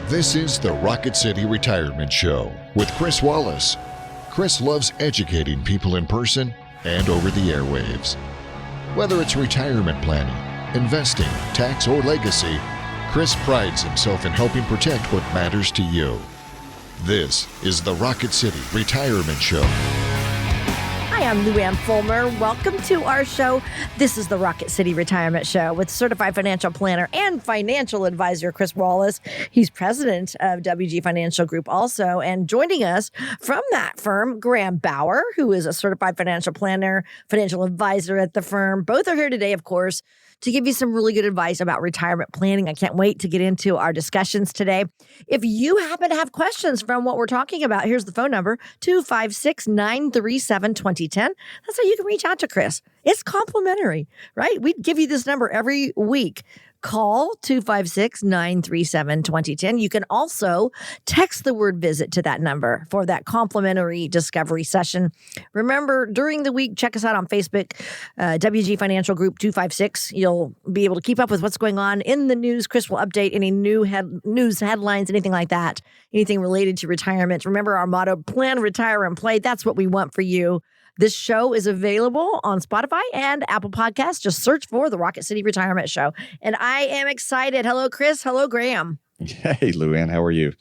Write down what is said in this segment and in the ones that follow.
This is the Rocket City Retirement Show with Cris Wallace. Cris loves educating people in person and over the airwaves. Whether it's retirement planning, investing, tax, or legacy, Cris prides himself in helping protect what matters to you. This is the Rocket City Retirement Show. Hi, I'm Luann Fulmer. Welcome to our show. This is the Rocket City Retirement Show with certified financial planner and financial advisor Cris Wallace. He's president of WG Financial Group also. And joining us from that firm, Graham Bauer, who is a certified financial planner, financial advisor at the firm. Both are here today, of course, to give you some really good advice about retirement planning. I can't wait to get into our discussions today. If you happen to have questions from what we're talking about, here's the phone number, 256-937-2010. That's how you can reach out to Cris. It's complimentary, right? We give you this number every week. Call 256-937-2010. You can also text the word visit to that number for that complimentary discovery session. Remember, during the week, check us out on Facebook, WG Financial Group 256. You'll be able to keep up with what's going on in the news. Cris will update any news headlines, anything like that, anything related to retirement. Remember our motto, plan, retire, and play. That's what we want for you. This show is available on Spotify and Apple Podcasts. Just search for the Rocket City Retirement Show. And I am excited. Hello, Cris. Hello, Graham. Hey, Luann. How are you?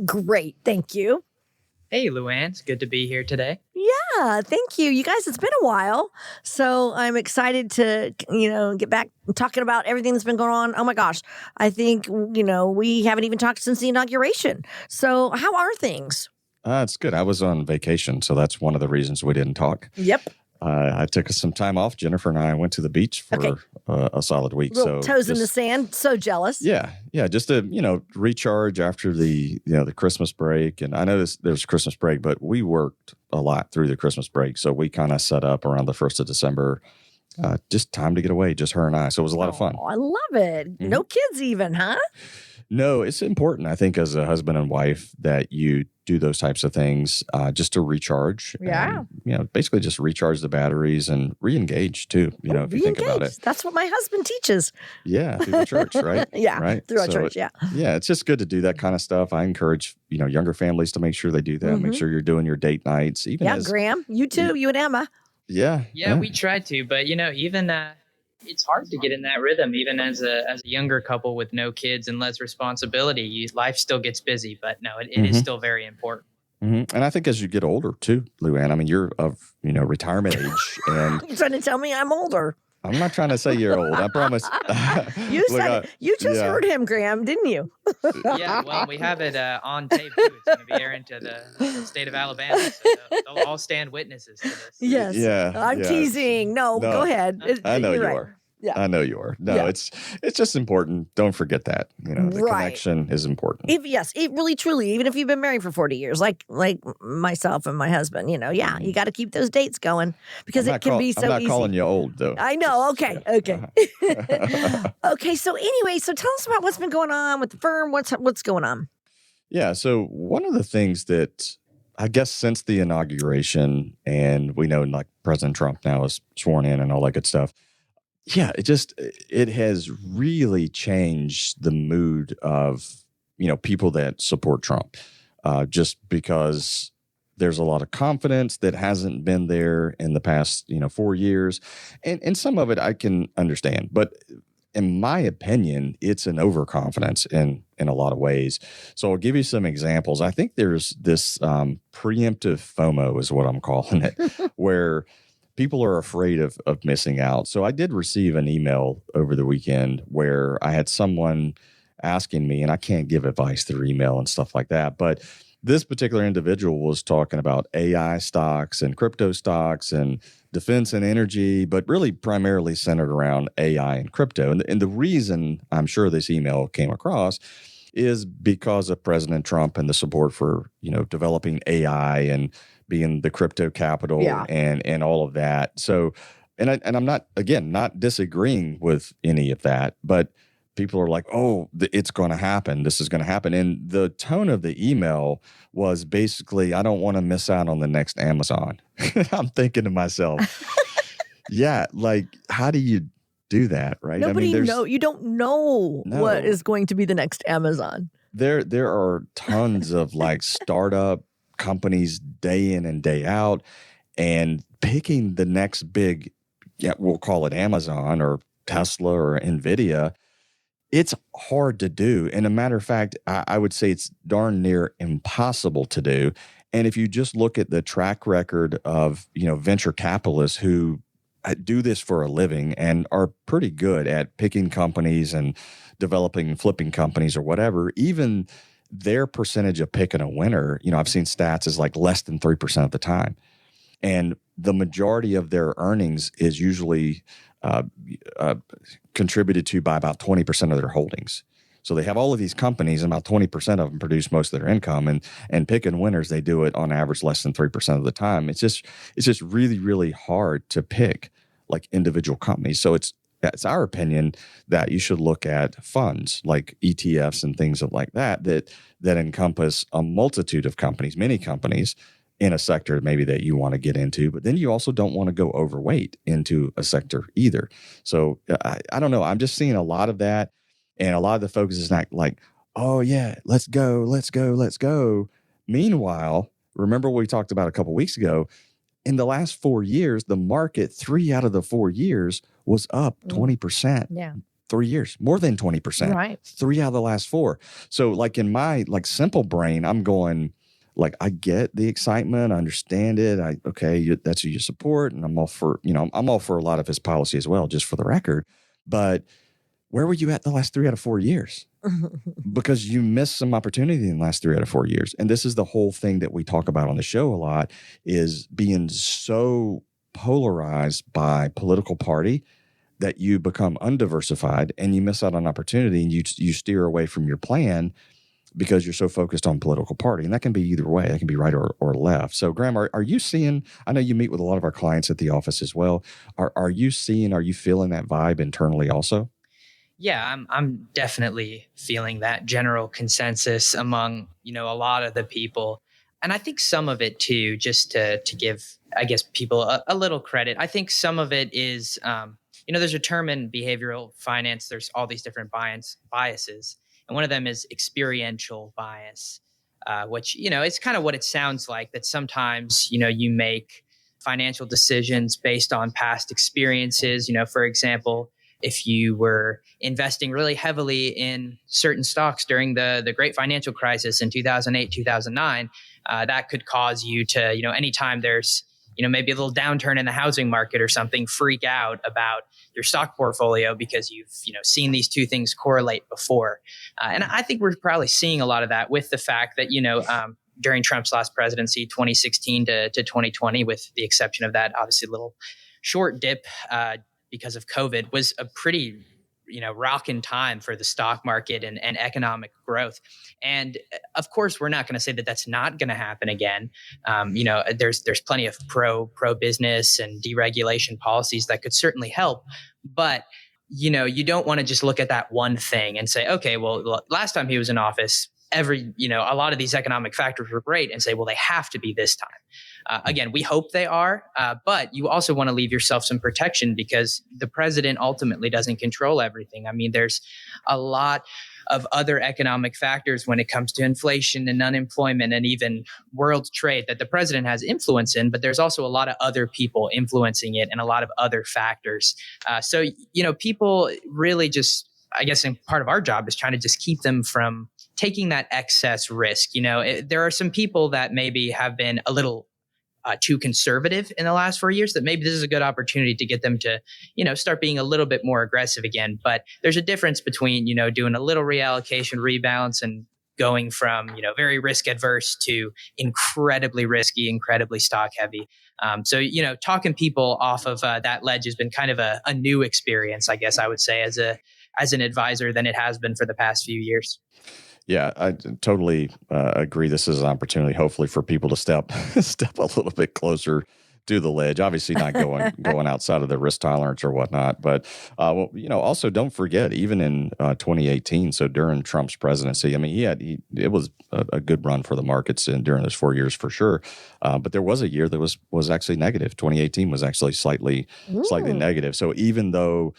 Great. Thank you. Hey, Luann. It's good to be here today. Yeah, thank you. You guys, it's been a while. So I'm excited to, get back talking about everything that's been going on. Oh, my gosh. I think, we haven't even talked since the inauguration. So how are things? It's good. I was on vacation, so that's one of the reasons we didn't talk. Yep. I took some time off. Jennifer and I went to the beach for a solid week. Little toes in the sand. So jealous. Yeah. Just to recharge after the Christmas break. And I know there's Christmas break, but we worked a lot through the Christmas break, so we kind of set up around the 1st of December. Just time to get away, just her and I. So it was a lot of fun. I love it. Mm-hmm. No kids even, huh? No, it's important, I think, as a husband and wife that you do those types of things just to recharge. Yeah. And, basically just recharge the batteries and re-engage too, if you think about it. That's what my husband teaches. Yeah, through the church, right? Yeah, right? Through our church, yeah. Yeah, it's just good to do that kind of stuff. I encourage, younger families to make sure they do that. Mm-hmm. Make sure you're doing your date nights. Graham, you too, you and Emma. Yeah. Yeah, we try to, but, even it's hard to get in that rhythm, even as a younger couple with no kids and less responsibility. Life still gets busy, but no, it is still very important. Mm-hmm. And I think as you get older too, Luann, I mean, you're of, retirement age. And you're trying to tell me I'm older. I'm not trying to say you're old. I promise. You said it. You just heard him, Graham, didn't you? Yeah, well, we have it on tape, too. It's going to be airing to the state of Alabama, so they'll all stand witnesses to this. Yes. Yeah. I'm teasing. No, go ahead. I know you right. are. Yeah. I know you are. No, it's just important. Don't forget that. The connection is important. It really, truly, even if you've been married for 40 years, like myself and my husband, you got to keep those dates going because it can be so easy. I'm not calling you old, though. I know. Okay. Okay. So anyway, tell us about what's been going on with the firm. What's going on? Yeah. So one of the things that I guess since the inauguration, and we know like President Trump now is sworn in and all that good stuff. Yeah, it has really changed the mood of, people that support Trump, just because there's a lot of confidence that hasn't been there in the past, 4 years. And some of it I can understand. But in my opinion, it's an overconfidence in a lot of ways. So I'll give you some examples. I think there's this preemptive FOMO is what I'm calling it, where people are afraid of missing out. So I did receive an email over the weekend where I had someone asking me, and I can't give advice through email and stuff like that, but this particular individual was talking about AI stocks and crypto stocks and defense and energy, but really primarily centered around AI and crypto. And the reason I'm sure this email came across is because of President Trump and the support for, developing AI and being the crypto capital and all of that. So, and I'm not disagreeing with any of that, but people are like, oh, it's going to happen. This is going to happen. And the tone of the email was basically, I don't want to miss out on the next Amazon. I'm thinking to myself, yeah, like, how do you do that, right? You don't know what is going to be the next Amazon. there are tons of like startup companies day in and day out, and picking the next big, we'll call it Amazon or Tesla or Nvidia. It's hard to do. And a matter of fact, I would say it's darn near impossible to do. And if you just look at the track record of, venture capitalists who do this for a living and are pretty good at picking companies and developing and flipping companies or whatever, even their percentage of picking a winner, I've seen stats is like less than 3% of the time. And the majority of their earnings is usually contributed to by about 20% of their holdings. So they have all of these companies, and about 20% of them produce most of their income. And picking winners, they do it on average less than 3% of the time. It's just really, really hard to pick like individual companies. So it's our opinion that you should look at funds like ETFs and things like that encompass a multitude of companies, many companies in a sector maybe that you want to get into, but then you also don't want to go overweight into a sector either. So I don't know. I'm just seeing a lot of that. And a lot of the focus is not like, oh yeah, let's go. Meanwhile, remember what we talked about a couple of weeks ago, in the last 4 years, the market 3 out of the 4 years was up 20%. Yeah. 3 years, more than 20%. Right. 3 out of the last 4. So like in my like simple brain, I'm going, like, I get the excitement. I understand it. That's who you support. And I'm all for, I'm all for a lot of his policy as well, just for the record. But where were you at the last 3 out of 4 years? Because you missed some opportunity in the last 3 out of 4 years. And this is the whole thing that we talk about on the show a lot, is being so polarized by political party that you become undiversified and you miss out on opportunity, and you steer away from your plan because you're so focused on political party. And that can be either way. That can be right or left. So Graham, are you seeing, I know you meet with a lot of our clients at the office as well. Are you feeling that vibe internally also? Yeah, I'm definitely feeling that general consensus among, a lot of the people. And I think some of it too, just to give, I guess, people a little credit. I think some of it is, there's a term in behavioral finance. There's all these different biases. And one of them is experiential bias, which, it's kind of what it sounds like, that sometimes, you make financial decisions based on past experiences. For example, if you were investing really heavily in certain stocks during the great financial crisis in 2008, 2009, that could cause you to, anytime there's, maybe a little downturn in the housing market or something, freak out about your stock portfolio because you've, seen these two things correlate before. And I think we're probably seeing a lot of that with the fact that, during Trump's last presidency, 2016 to 2020, with the exception of that, obviously, little short dip because of COVID, was a pretty, rocking time for the stock market and economic growth. And of course, we're not going to say that that's not going to happen again. There's plenty of pro business and deregulation policies that could certainly help. But, you don't want to just look at that one thing and say, okay, well, last time he was in office, a lot of these economic factors were great, and say, well, they have to be this time. Again, we hope they are, but you also want to leave yourself some protection, because the president ultimately doesn't control everything. I mean, there's a lot of other economic factors when it comes to inflation and unemployment and even world trade that the president has influence in, but there's also a lot of other people influencing it and a lot of other factors. So, people really just, I guess, and part of our job is trying to just keep them from taking that excess risk. There are some people that maybe have been a little too conservative in the last 4 years, that maybe this is a good opportunity to get them to, start being a little bit more aggressive again. But there's a difference between, doing a little reallocation, rebalance, and going from, very risk adverse to incredibly risky, incredibly stock heavy. So, talking people off of that ledge has been kind of a new experience, I guess I would say, as an advisor, than it has been for the past few years. Yeah, I totally agree. This is an opportunity, hopefully, for people to step a little bit closer to the ledge. Obviously, not going outside of the risk tolerance or whatnot. But also don't forget, even in 2018, so during Trump's presidency, I mean, it was a good run for the markets and during those 4 years for sure. But there was a year that was actually negative. 2018 was actually slightly negative. So even though,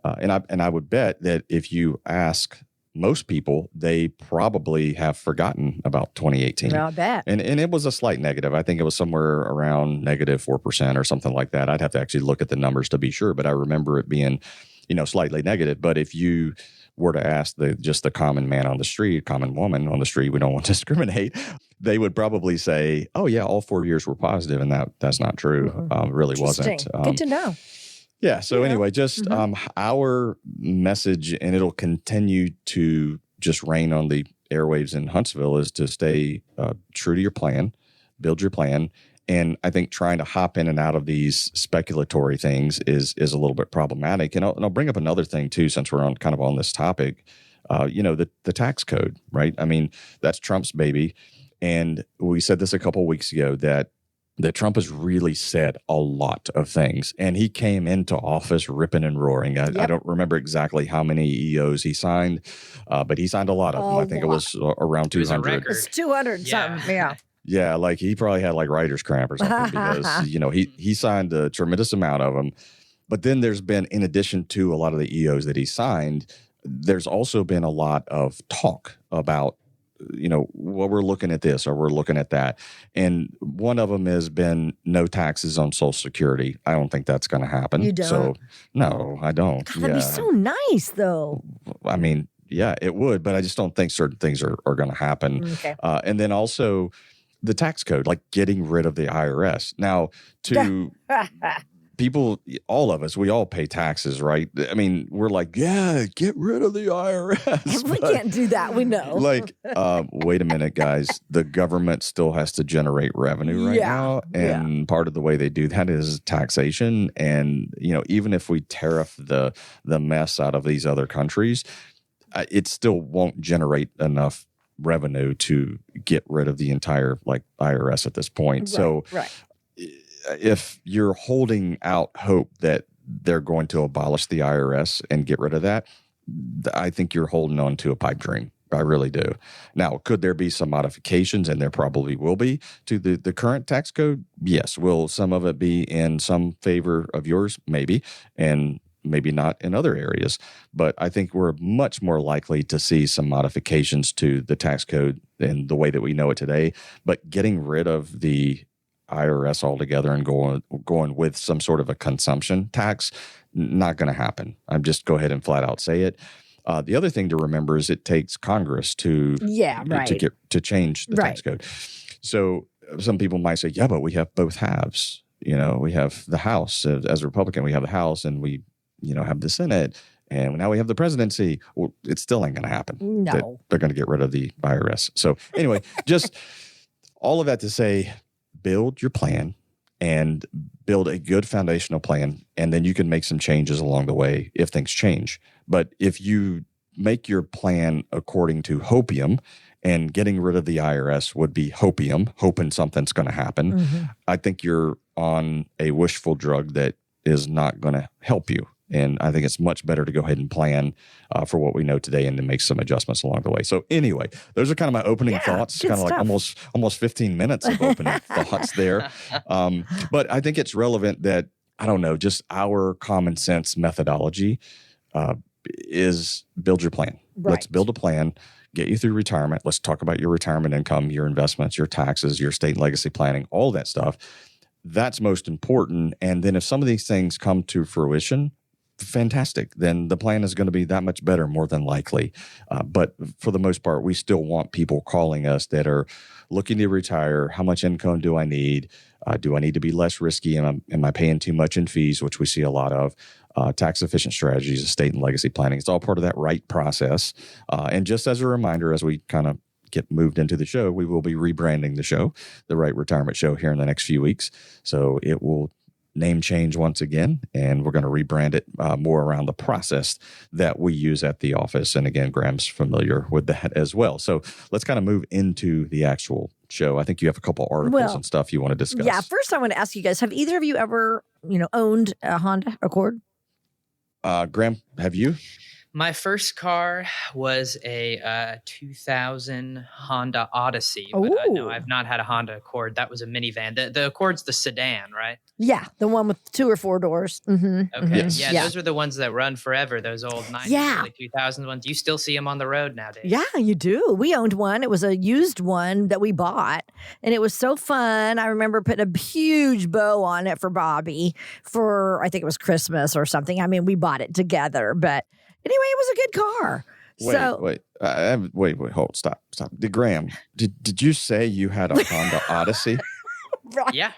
and I would bet that if you ask most people, they probably have forgotten about 2018. I bet. And it was a slight negative. I think it was somewhere around negative 4% or something like that. I'd have to actually look at the numbers to be sure, but I remember it being, slightly negative. But if you were to ask just the common man on the street, common woman on the street, we don't want to discriminate, they would probably say, oh yeah, all 4 years were positive. And that's not true. Really wasn't. Good to know. Yeah. So anyway, just our message, and it'll continue to just reign on the airwaves in Huntsville, is to stay true to your plan, build your plan. And I think trying to hop in and out of these speculatory things is a little bit problematic. And I'll bring up another thing too, since we're on this topic. The tax code, right? I mean, that's Trump's baby. And we said this a couple of weeks ago that Trump has really said a lot of things, and he came into office ripping and roaring. I don't remember exactly how many EOs he signed, but he signed a lot of them. I think it was around 200. It's 200 something. Yeah. Yeah, like he probably had like writer's cramp or something because, he signed a tremendous amount of them. But then there's been, in addition to a lot of the EOs that he signed, there's also been a lot of talk about, well, we're looking at this or we're looking at that. And one of them has been no taxes on Social Security. I don't think that's going to happen. You don't? So, no, I don't. God, that'd be so nice, though. I mean, yeah, it would, but I just don't think certain things are going to happen. Okay. And then also the tax code, like getting rid of the IRS. Now, to people, all of us, we all pay taxes, right? I mean, we're like, yeah, get rid of the IRS. We can't do that. We know. Like, wait a minute, guys. The government still has to generate revenue right now. And part of the way they do that is taxation. And, even if we tariff the mess out of these other countries, it still won't generate enough revenue to get rid of the entire IRS at this point. If you're holding out hope that they're going to abolish the IRS and get rid of that, I think you're holding on to a pipe dream. I really do. Now, could there be some modifications? And there probably will be to the current tax code. Yes. Will some of it be in some favor of yours? Maybe. And maybe not in other areas, but I think we're much more likely to see some modifications to the tax code in the way that we know it today. But getting rid of the IRS altogether and going with some sort of a consumption tax, not going to happen. I'm just go ahead and flat out say it. The other thing to remember is it takes Congress to change the tax code. So some people might say, yeah, but we have both halves. We have the House as a Republican, we have the House, and we have the Senate, and now we have the presidency. Well, it still ain't going to happen. No. They're going to get rid of the IRS. So anyway, just all of that to say, build your plan and build a good foundational plan, and then you can make some changes along the way if things change. But if you make your plan according to hopium, and getting rid of the IRS would be hopium, hoping something's going to happen, I think you're on a wishful drug that is not going to help you. And I think it's much better to go ahead and plan for what we know today and to make some adjustments along the way. So anyway, those are kind of my opening thoughts, kind of like almost 15 minutes of opening thoughts there. But I think it's relevant that, I don't know, just our common sense methodology is build your plan. Right. Let's build a plan, get you through retirement. Let's talk about your retirement income, your investments, your taxes, your estate and legacy planning, all that stuff. That's most important. And then if some of these things come to fruition, fantastic. Then the plan is going to be that much better, more than likely. But for the most part, we still want people calling us that are looking to retire. How much income do I need? Do I need to be less risky? Am I paying too much in fees, which we see a lot of? Tax efficient strategies, estate and legacy planning. It's all part of that right process. And just as a reminder, as we kind of get moved into the show, we will be rebranding the show, the Rite Retirement Show, here in the next few weeks. So it will name change once again, and we're going to rebrand it more around the process that we use at the office. And again, Graham's familiar with that as well. So let's kind of move into the actual show. I think you have a couple articles and stuff you want to discuss. Yeah, first I want to ask you guys, have either of you ever, owned a Honda Accord? Graham, have you? My first car was a 2000 Honda Odyssey, but no, Ooh. I've not had a Honda Accord. That was a minivan. The Accord's the sedan, right? Yeah, the one with 2 or 4 doors. Mm-hmm. Okay. Yes. Yeah, those are the ones that run forever, those old 90s, Yeah. early 2000s ones. You still see them on the road nowadays. Yeah, you do. We owned one. It was a used one that we bought, and it was so fun. I remember putting a huge bow on it for Bobby for, I think it was Christmas or something. I mean, we bought it together, but anyway, it was a good car. Wait, hold, stop. Graham, did you say you had a Honda Odyssey? Right. Yeah.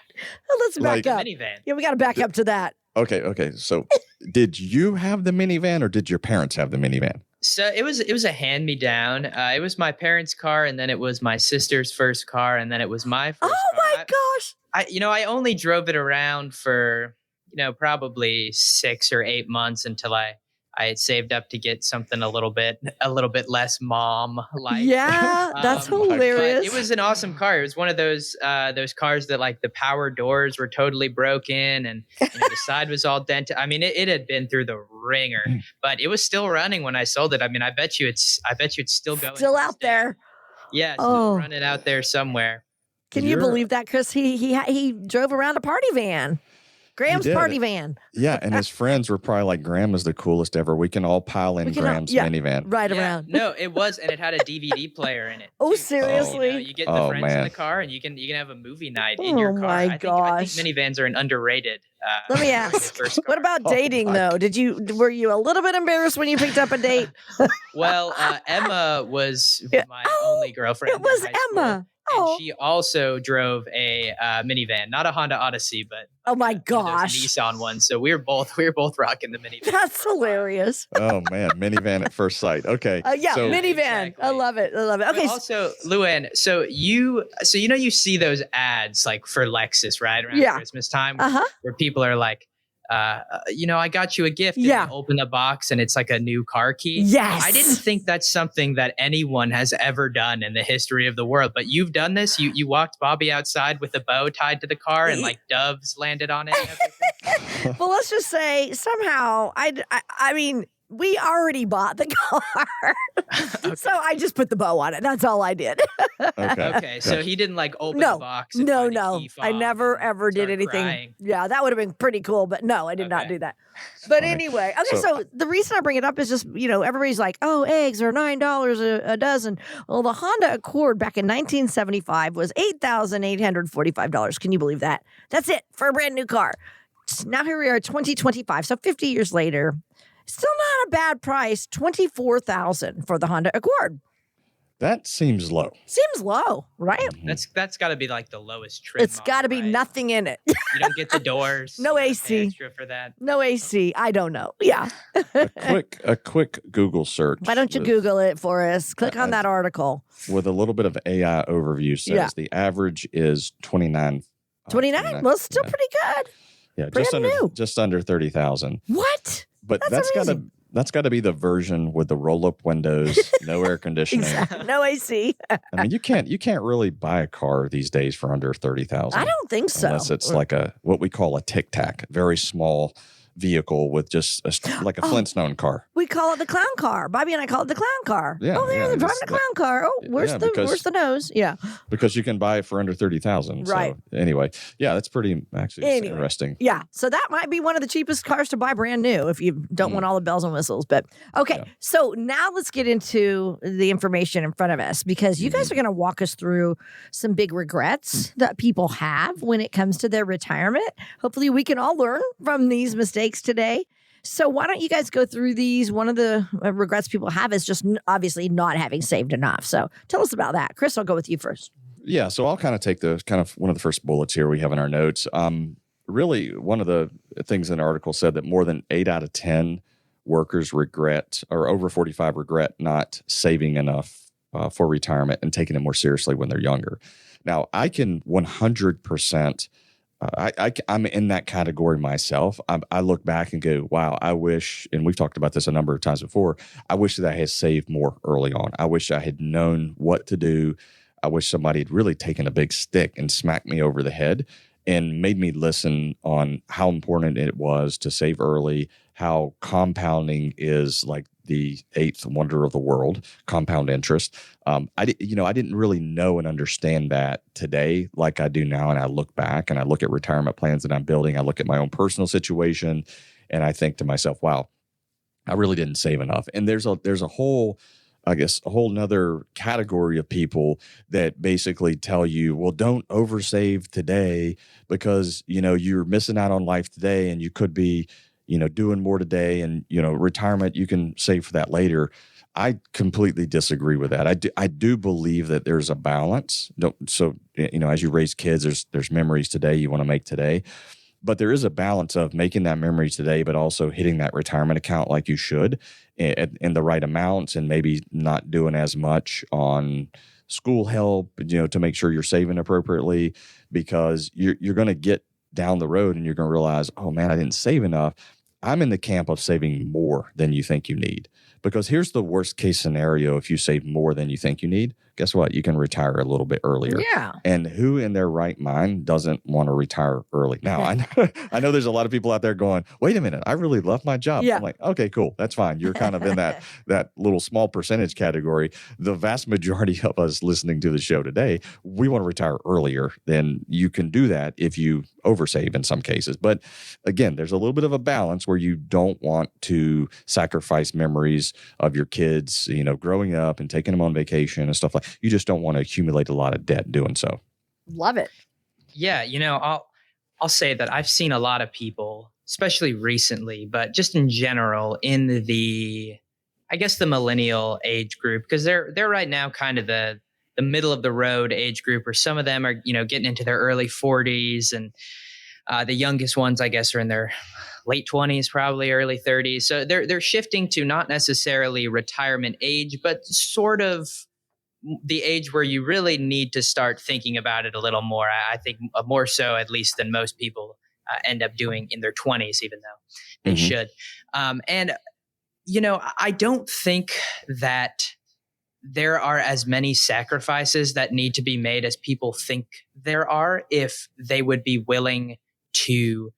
Let's back up. Minivan. Yeah, we got to back up to that. Okay. So did you have the minivan or did your parents have the minivan? So it was a hand-me-down. It was my parents' car, and then it was my sister's first car, and then it was my first car. Oh my gosh. I only drove it around for, probably 6 or 8 months until I had saved up to get something a little bit less mom-like. Yeah, that's hilarious. But it was an awesome car. It was one of those cars that like the power doors were totally broken and the side was all dented. I mean, it had been through the ringer, but it was still running when I sold it. I mean, I bet you it's still going. Still out there. Yeah, still running out there somewhere. Can you believe that, Chris? He drove around a party van. Graham's party van. Yeah, and his friends were probably like, Graham is the coolest ever. We can all pile in Graham's minivan. Right around. No, it was, and it had a DVD player in it. Oh, seriously? You get the friends in the car, and you can have a movie night in your car. My gosh. I think minivans are an underrated. Let me ask. What about dating though? Were you a little bit embarrassed when you picked up a date? Well, Emma was my only girlfriend. It was Emma. And she also drove a minivan, not a Honda Odyssey, but oh my gosh, a Nissan one. So we were both rocking the minivan. That's hilarious. Oh man, minivan at first sight. Okay, minivan. Exactly. I love it. Okay. But also, Luann, so you see those ads like for Lexus, right, around Christmas time, where people are like, I got you a gift. And you open the box and it's like a new car key. Yes. I didn't think that's something that anyone has ever done in the history of the world, but you've done this. You walked Bobby outside with a bow tied to the car and like doves landed on it and everything. Well, let's just say somehow I mean, we already bought the car. Okay. So I just put the bow on it. That's all I did. Okay. So he didn't like open the box. And find a key fob I never ever did anything. Crying. Yeah, that would have been pretty cool. But no, I did not do that. But anyway, so the reason I bring it up is just, everybody's like, oh, eggs are $9 a dozen. Well, the Honda Accord back in 1975 was $8,845. Can you believe that? That's it for a brand new car. Now here we are, 2025. So 50 years later. Still not a bad price, $24,000 for the Honda Accord. That seems low. Seems low, right? Mm-hmm. That's got to be like the lowest trim. It's got to be nothing in it. You don't get the doors. No AC. Extra for that. No AC. I don't know. Yeah. a quick Google search. Why don't you Google it for us? Click on that article. With a little bit of AI overview says the average is 29. 29? Well, it's still pretty good. Yeah, just under 30,000. What? But that's got to be the version with the roll-up windows, no air conditioning, no AC. I mean, you can't really buy a car these days for under 30,000. I don't think so. Unless it's like what we call a Tic Tac, very small vehicle with just like a Flintstone car. We call it the clown car. Bobby and I call it the clown car. Yeah, they're driving a clown car. Oh, where's the nose? Yeah, because you can buy it for under 30,000. Right. So anyway, that's pretty interesting. Yeah, so that might be one of the cheapest cars to buy brand new if you don't want all the bells and whistles. But okay, so now let's get into the information in front of us because you guys are going to walk us through some big regrets that people have when it comes to their retirement. Hopefully, we can all learn from these mistakes today. So why don't you guys go through these? One of the regrets people have is just obviously not having saved enough. So tell us about that. Chris, I'll go with you first. Yeah, so I'll kind of take one of the first bullets here we have in our notes. Really, one of the things in the article said that more than 8 out of 10 workers regret, or over 45 regret not saving enough for retirement and taking it more seriously when they're younger. Now, I can 100%. I'm in that category myself. I look back and go, wow, I wish, and we've talked about this a number of times before, I wish that I had saved more early on. I wish I had known what to do. I wish somebody had really taken a big stick and smacked me over the head and made me listen on how important it was to save early, how compounding is like the eighth wonder of the world, compound interest. I didn't really know and understand that today like I do now. And I look back and I look at retirement plans that I'm building. I look at my own personal situation and I think to myself, wow, I really didn't save enough. And there's a whole nother category of people that basically tell you, well, don't oversave today because, you're missing out on life today and you could be, doing more today and, retirement, you can save for that later. I completely disagree with that. I do believe that there's a balance. So, as you raise kids, there's memories today you want to make today. But there is a balance of making that memory today, but also hitting that retirement account like you should in the right amounts and maybe not doing as much on school help, to make sure you're saving appropriately because you're going to get down the road and you're going to realize, oh man, I didn't save enough. I'm in the camp of saving more than you think you need. Because here's the worst case scenario. If you save more than you think you need, guess what? You can retire a little bit earlier. Yeah. And who in their right mind doesn't want to retire early? Now, I know there's a lot of people out there going, wait a minute, I really love my job. Yeah. I'm like, okay, cool. That's fine. You're kind of in that little small percentage category. The vast majority of us listening to the show today, we want to retire earlier. Then you can do that if you oversave in some cases. But again, there's a little bit of a balance where you don't want to sacrifice memories of your kids, growing up and taking them on vacation and stuff like that. You just don't want to accumulate a lot of debt doing so. Love it. Yeah, I'll say that I've seen a lot of people, especially recently, but just in general in the millennial age group, because they're right now kind of the middle of the road age group, or some of them are, getting into their early 40s, and the youngest ones, I guess, are in their late 20s, probably early 30s. So they're shifting to not necessarily retirement age, but sort of the age where you really need to start thinking about it a little more. I think more so, at least, than most people end up doing in their 20s, even though they should. And I don't think that there are as many sacrifices that need to be made as people think there are, if they would be willing to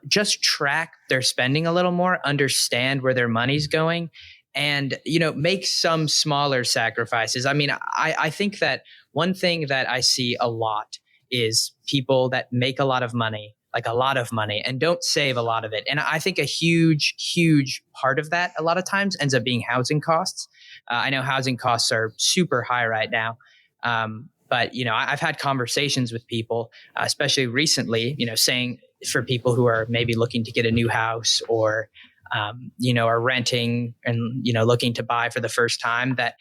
just track their spending a little more, understand where their money's going, and, make some smaller sacrifices. I mean, I think that one thing that I see a lot is people that make a lot of money, and don't save a lot of it. And I think a huge, huge part of that a lot of times ends up being housing costs. I know housing costs are super high right now. But, I've had conversations with people, especially recently, saying for people who are maybe looking to get a new house or, are renting and, looking to buy for the first time, that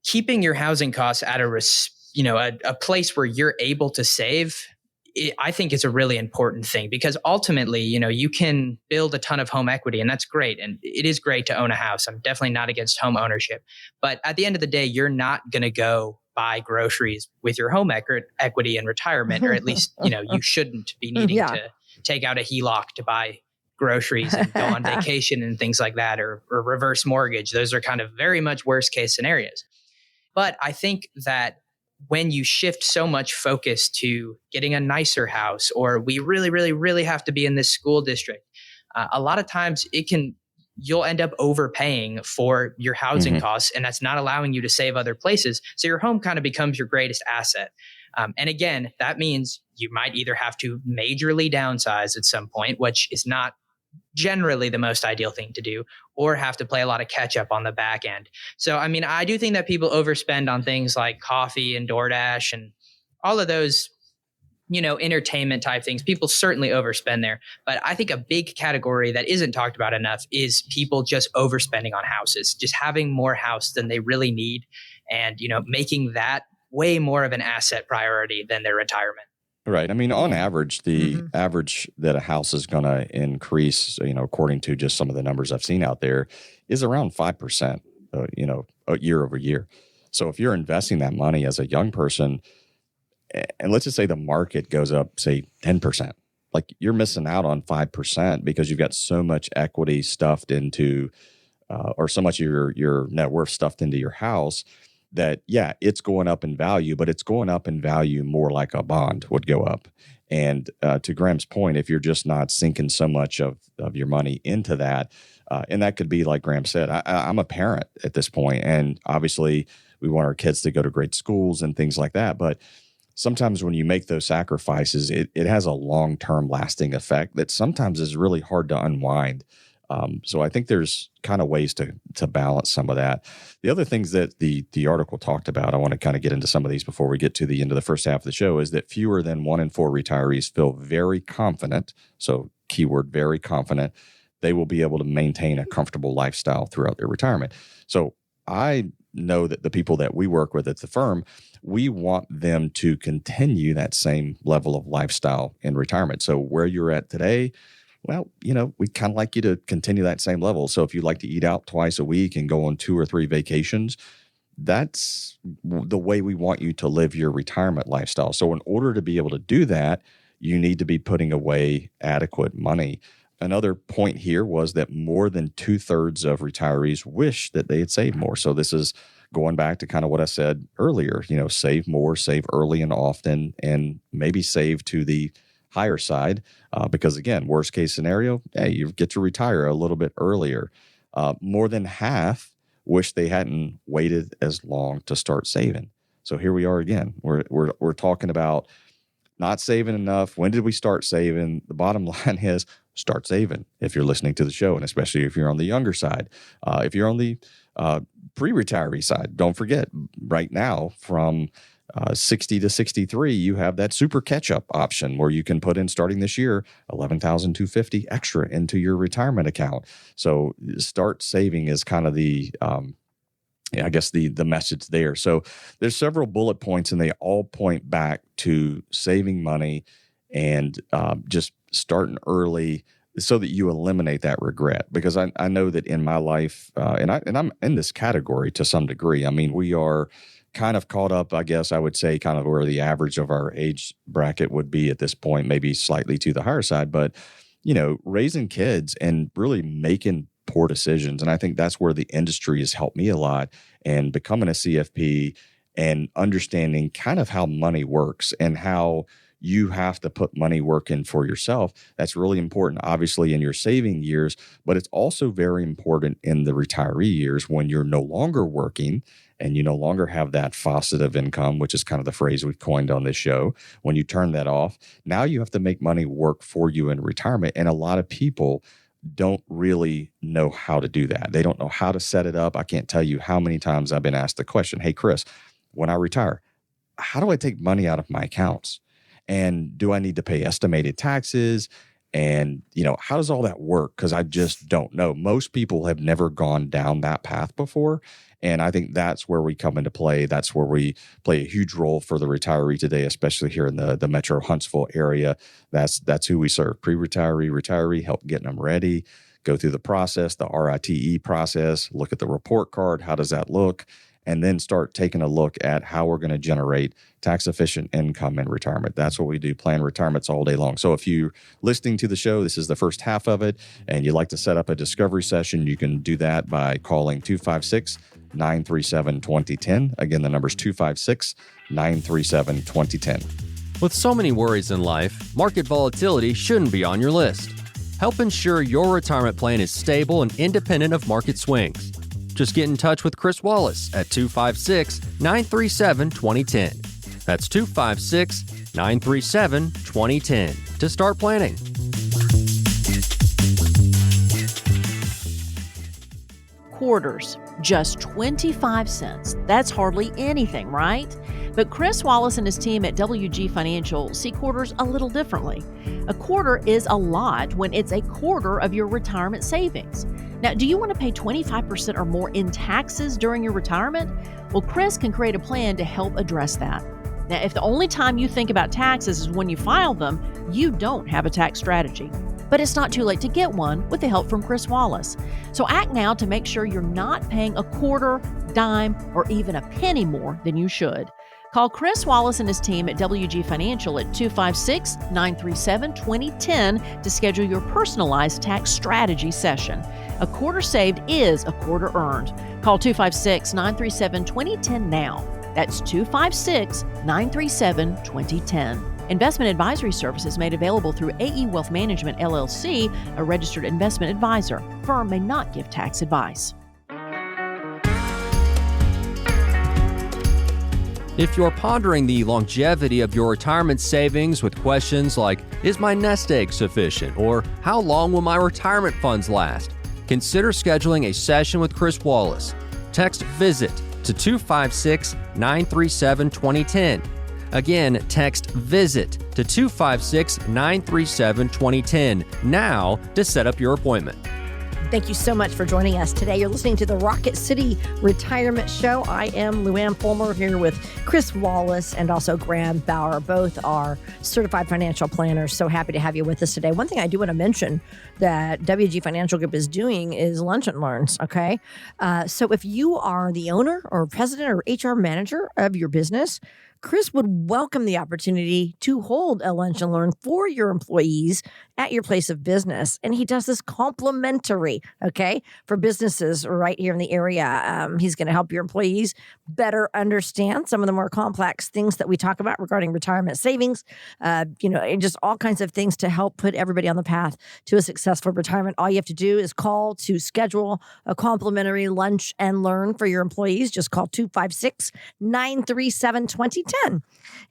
keeping your housing costs at a place where you're able to save, I think is a really important thing, because ultimately, you can build a ton of home equity, and that's great. And it is great to own a house. I'm definitely not against home ownership. But at the end of the day, you're not going to go buy groceries with your home equity in retirement, or at least, you shouldn't be needing to take out a HELOC to buy groceries and go on vacation and things like that, or reverse mortgage. Those are kind of very much worst case scenarios. But I think that when you shift so much focus to getting a nicer house, or we really, really, really have to be in this school district, a lot of times you'll end up overpaying for your housing costs, and that's not allowing you to save other places. So your home kind of becomes your greatest asset. And again, that means you might either have to majorly downsize at some point, which is not generally the most ideal thing to do, or have to play a lot of catch up on the back end. So, I mean, I do think that people overspend on things like coffee and DoorDash and all of those, entertainment type things. People certainly overspend there. But I think a big category that isn't talked about enough is people just overspending on houses, just having more house than they really need, and, making that way more of an asset priority than their retirement. Right. I mean, on average, the average that a house is going to increase, according to just some of the numbers I've seen out there, is around 5%, year over year. So if you're investing that money as a young person, and let's just say the market goes up, say 10%, like you're missing out on 5% because you've got so much equity stuffed into, or so much of your net worth stuffed into your house, that, it's going up in value, but it's going up in value more like a bond would go up. And to Graham's point, if you're just not sinking so much of your money into that, And that could be, like Graham said, I'm a parent at this point, and obviously we want our kids to go to great schools and things like that. But sometimes when you make those sacrifices, it has a long-term lasting effect that sometimes is really hard to unwind. So I think there's kind of ways to balance some of that. The other things that the article talked about, I want to kind of get into some of these before we get to the end of the first half of the show, is that fewer than 1 in 4 retirees feel very confident. So keyword, very confident, they will be able to maintain a comfortable lifestyle throughout their retirement. So I know that the people that we work with at the firm, we want them to continue that same level of lifestyle in retirement. So where you're at today, well, we kind of like you to continue that same level. So if you like to eat out twice a week and go on 2 or 3 vacations, that's the way we want you to live your retirement lifestyle. So in order to be able to do that, you need to be putting away adequate money. Another point here was that more than 2/3 of retirees wish that they had saved more. So this is going back to kind of what I said earlier, save more, save early and often, and maybe save to the higher side. Because again, worst case scenario, hey, you get to retire a little bit earlier. More than half wish they hadn't waited as long to start saving. So here we are again. We're talking about not saving enough. When did we start saving? The bottom line is start saving if you're listening to the show, and especially if you're on the younger side. If you're on the pre-retiree side, don't forget, right now from 60 to 63, you have that super catch-up option where you can put in, starting this year, $11,250 extra into your retirement account. So start saving is kind of the message there. So there's several bullet points, and they all point back to saving money and just starting early so that you eliminate that regret. Because I know that in my life, and I'm in this category to some degree. I mean, we are kind of caught up, I guess I would say, kind of where the average of our age bracket would be at this point, maybe slightly to the higher side. But, raising kids and really making poor decisions. And I think that's where the industry has helped me a lot, and becoming a CFP and understanding kind of how money works and how you have to put money work in for yourself. That's really important, obviously, in your saving years, but it's also very important in the retiree years when you're no longer working and you no longer have that faucet of income, which is kind of the phrase we've coined on this show. When you turn that off, now you have to make money work for you in retirement. And a lot of people don't really know how to do that. They don't know how to set it up. I can't tell you how many times I've been asked the question, hey, Chris, when I retire, how do I take money out of my accounts? And do I need to pay estimated taxes? And, how does all that work? Because I just don't know. Most people have never gone down that path before. And I think that's where we come into play. That's where we play a huge role for the retiree today, especially here in the Metro Huntsville area. That's who we serve. Pre-retiree, retiree, help getting them ready, go through the process, the RITE process, look at the report card. How does that look? And then start taking a look at how we're going to generate tax-efficient income in retirement. That's what we do, plan retirements all day long. So if you're listening to the show, this is the first half of it, and you'd like to set up a discovery session, you can do that by calling 256-937-2010. Again, the number's 256-937-2010. With so many worries in life, market volatility shouldn't be on your list. Help ensure your retirement plan is stable and independent of market swings. Just get in touch with Cris Wallace at 256-937-2010. That's 256-937-2010 to start planning. Quarters, just 25 cents. That's hardly anything, right? But Cris Wallace and his team at WG Financial see quarters a little differently. A quarter is a lot when it's a quarter of your retirement savings. Now, do you want to pay 25% or more in taxes during your retirement? Well, Cris can create a plan to help address that. Now, if the only time you think about taxes is when you file them, you don't have a tax strategy. But it's not too late to get one with the help from Cris Wallace. So act now to make sure you're not paying a quarter, dime, or even a penny more than you should. Call Cris Wallace and his team at WG Financial at 256-937-2010 to schedule your personalized tax strategy session. A quarter saved is a quarter earned. Call 256-937-2010 now. That's 256-937-2010. Investment advisory services made available through AE Wealth Management, LLC, a registered investment advisor. Firm may not give tax advice. If you're pondering the longevity of your retirement savings with questions like, is my nest egg sufficient? Or how long will my retirement funds last? Consider scheduling a session with Cris Wallace. Text VISIT to 256-937-2010. Again, text VISIT to 256-937-2010 now to set up your appointment. Thank you so much for joining us today. You're listening to the Rocket City Retirement Show. I am Luann Fulmer here with Cris Wallace and also Graham Bauer. Both are certified financial planners. So happy to have you with us today. One thing I do want to mention that WG Financial Group is doing is Lunch and Learns, okay? So if you are the owner or president or HR manager of your business, Cris would welcome the opportunity to hold a lunch and learn for your employees at your place of business. And he does this complimentary, okay, for businesses right here in the area. He's going to help your employees better understand some of the more complex things that we talk about regarding retirement savings, and just all kinds of things to help put everybody on the path to a successful retirement. All you have to do is call to schedule a complimentary lunch and learn for your employees. Just call 256-937-2010.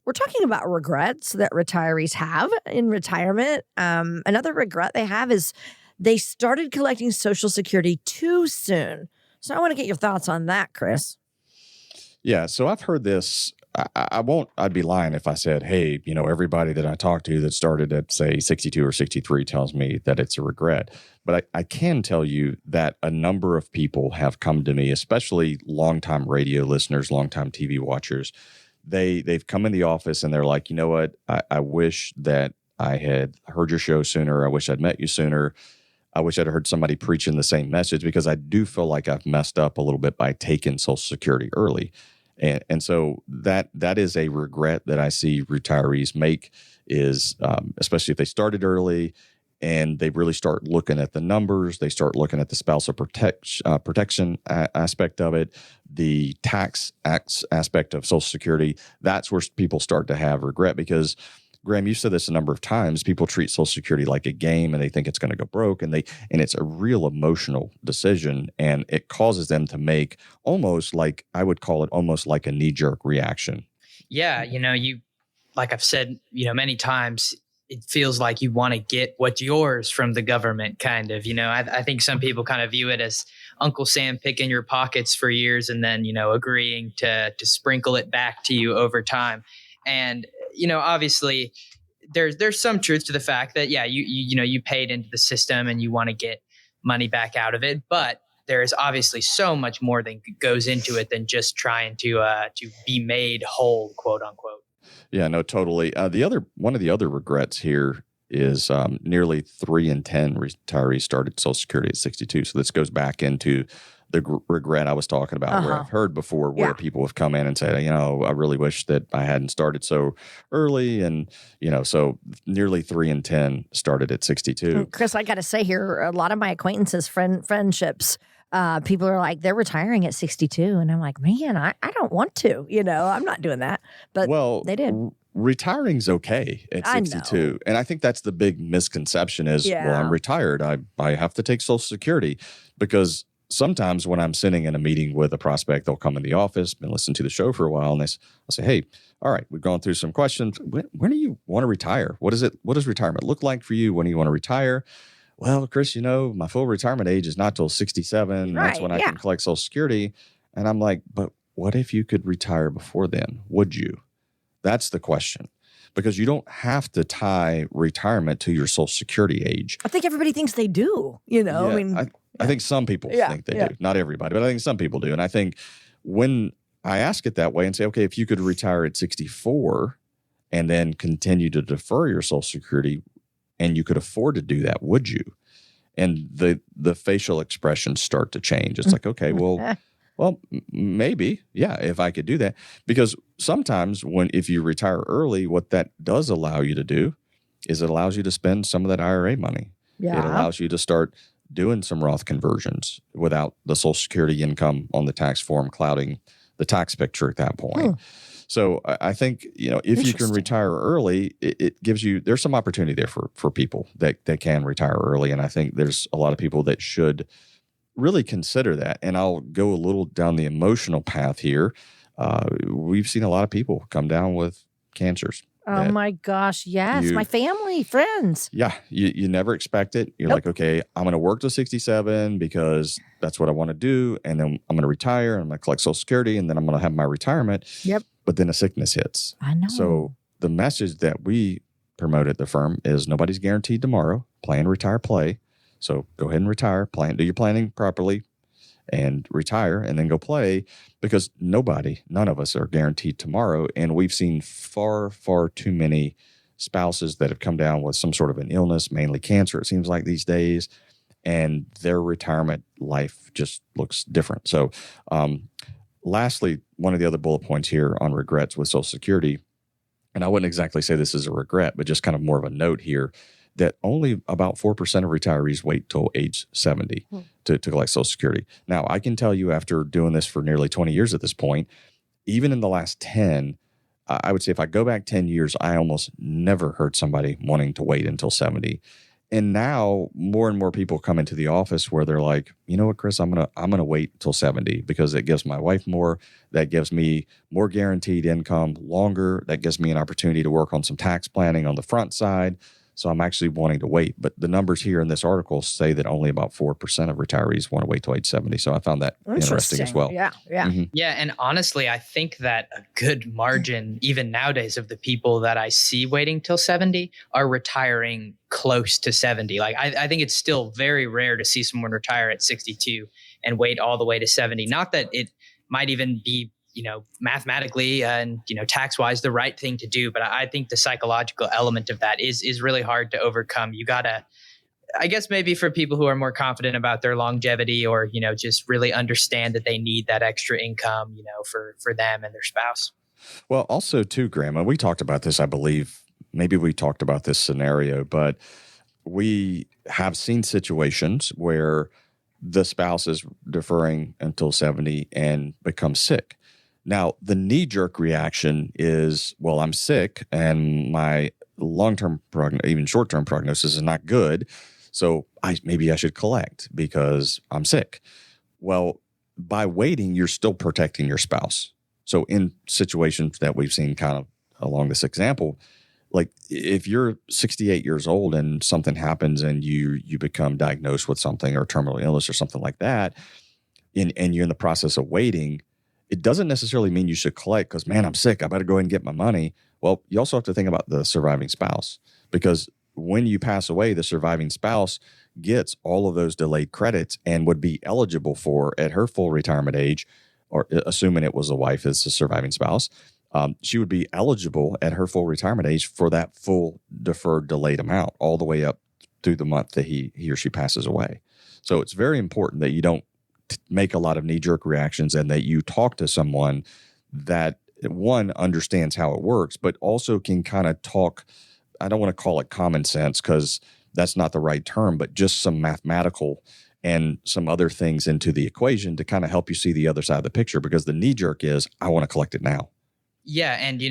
We're talking about regrets that retirees have in retirement. Another regret they have is they started collecting Social Security too soon. So I want to get your thoughts on that, Cris. Yeah, so I've heard this. I'd be lying if I said, hey, everybody that I talk to that started at, say, 62 or 63 tells me that it's a regret. But I can tell you that a number of people have come to me, especially longtime radio listeners, longtime TV watchers. They've come in the office and they're like, you know what? I wish that I had heard your show sooner. I wish I'd met you sooner. I wish I'd heard somebody preaching the same message, because I do feel like I've messed up a little bit by taking Social Security early. And so that is a regret that I see retirees make, is especially if they started early and they really start looking at the numbers, they start looking at the spousal protection aspect of it, the tax aspect of Social Security. That's where people start to have regret, because Graham, you said this a number of times. People treat Social Security like a game, and they think it's going to go broke, and it's a real emotional decision, and it causes them to make almost like, I would call it almost like a knee-jerk reaction. Yeah, you, like I've said, many times, it feels like you want to get what's yours from the government, kind of. I think some people kind of view it as Uncle Sam picking your pockets for years and then, agreeing to sprinkle it back to you over time. And obviously, there's some truth to the fact that, yeah, you paid into the system and you want to get money back out of it, but there is obviously so much more that goes into it than just trying to be made whole, quote unquote. Yeah, no, totally. One of the other regrets here is nearly 3 in 10 retirees started Social Security at 62. So this goes back into the regret I was talking about, where I've heard before where people have come in and said, I really wish that I hadn't started so early. And, so nearly 3 in 10 started at 62. Cris, I got to say here, a lot of my acquaintances, friendships, people are like, they're retiring at 62. And I'm like, man, I don't want to, I'm not doing that. But they did. Retiring's okay at 62. And I think that's the big misconception is, well, I'm retired. I have to take Social Security, because sometimes when I'm sitting in a meeting with a prospect, they'll come in the office, been listening to the show for a while, and I'll say, hey, all right, we've gone through some questions. When do you want to retire? What does retirement look like for you? When do you want to retire? Well, Cris, my full retirement age is not till 67. That's when I can collect Social Security. And I'm like, but what if you could retire before then? Would you? That's the question. Because you don't have to tie retirement to your Social Security age. I think everybody thinks they do, I think some people think they do. Not everybody, but I think some people do. And I think when I ask it that way and say, okay, if you could retire at 64 and then continue to defer your Social Security and you could afford to do that, would you? And the facial expressions start to change. It's like, okay, well, maybe, if I could do that. Because sometimes if you retire early, what that does allow you to do is it allows you to spend some of that IRA money. Yeah. It allows you to start doing some Roth conversions without the Social Security income on the tax form clouding the tax picture at that point. So I think, if you can retire early, it gives you, there's some opportunity there for people that can retire early. And I think there's a lot of people that should really consider that. And I'll go a little down the emotional path here. We've seen a lot of people come down with cancers. Oh my gosh, yes. My family, friends. Yeah, you never expect it. You're Nope. like, okay, I'm going to work till 67 because that's what I want to do. And then I'm going to retire and I'm going to collect Social Security and then I'm going to have my retirement. Yep. But then a sickness hits. I know. So the message that we promote at the firm is nobody's guaranteed tomorrow. Plan, retire, play. So go ahead and retire, do your planning properly and retire and then go play, because none of us are guaranteed tomorrow. And we've seen far, far too many spouses that have come down with some sort of an illness, mainly cancer, it seems like these days, and their retirement life just looks different. So lastly, one of the other bullet points here on regrets with Social Security, and I wouldn't exactly say this is a regret, but just kind of more of a note here, that only about 4% of retirees wait till age 70 to collect Social Security. Now, I can tell you after doing this for nearly 20 years at this point, even in the last 10, I would say if I go back 10 years, I almost never heard somebody wanting to wait until 70. And now more and more people come into the office where they're like, you know what, Chris, I'm gonna wait until 70 because it gives my wife more, that gives me more guaranteed income longer, that gives me an opportunity to work on some tax planning on the front side. So I'm actually wanting to wait. But the numbers here in this article say that only about 4% of retirees want to wait till age 70. So I found that interesting as well. Yeah. Mm-hmm. Yeah. And honestly, I think that a good margin, even nowadays, of the people that I see waiting till 70 are retiring close to 70. Like, I think it's still very rare to see someone retire at 62 and wait all the way to 70. Not that it might even be, mathematically and, tax wise, the right thing to do. But I think the psychological element of that is really hard to overcome. You gotta, I guess maybe for people who are more confident about their longevity or, just really understand that they need that extra income, for them and their spouse. Well, also too, Grandma, we talked about this, I believe, maybe we talked about this scenario, but we have seen situations where the spouse is deferring until 70 and becomes sick. Now, the knee-jerk reaction is, well, I'm sick and my long-term, even short-term prognosis is not good, so maybe I should collect because I'm sick. Well, by waiting, you're still protecting your spouse. So in situations that we've seen kind of along this example, like if you're 68 years old and something happens and you become diagnosed with something or terminal illness or something like that, and you're in the process of waiting, it doesn't necessarily mean you should collect because, man, I'm sick, I better go ahead and get my money. Well, you also have to think about the surviving spouse, because when you pass away, the surviving spouse gets all of those delayed credits and would be eligible for, at her full retirement age, or assuming it was a wife as a surviving spouse, she would be eligible at her full retirement age for that full deferred delayed amount all the way up through the month that he or she passes away. So it's very important that you don't make a lot of knee-jerk reactions and that you talk to someone that, one, understands how it works, but also can kind of talk, I don't want to call it common sense because that's not the right term, but just some mathematical and some other things into the equation to kind of help you see the other side of the picture, because the knee-jerk is, I want to collect it now. Yeah. And,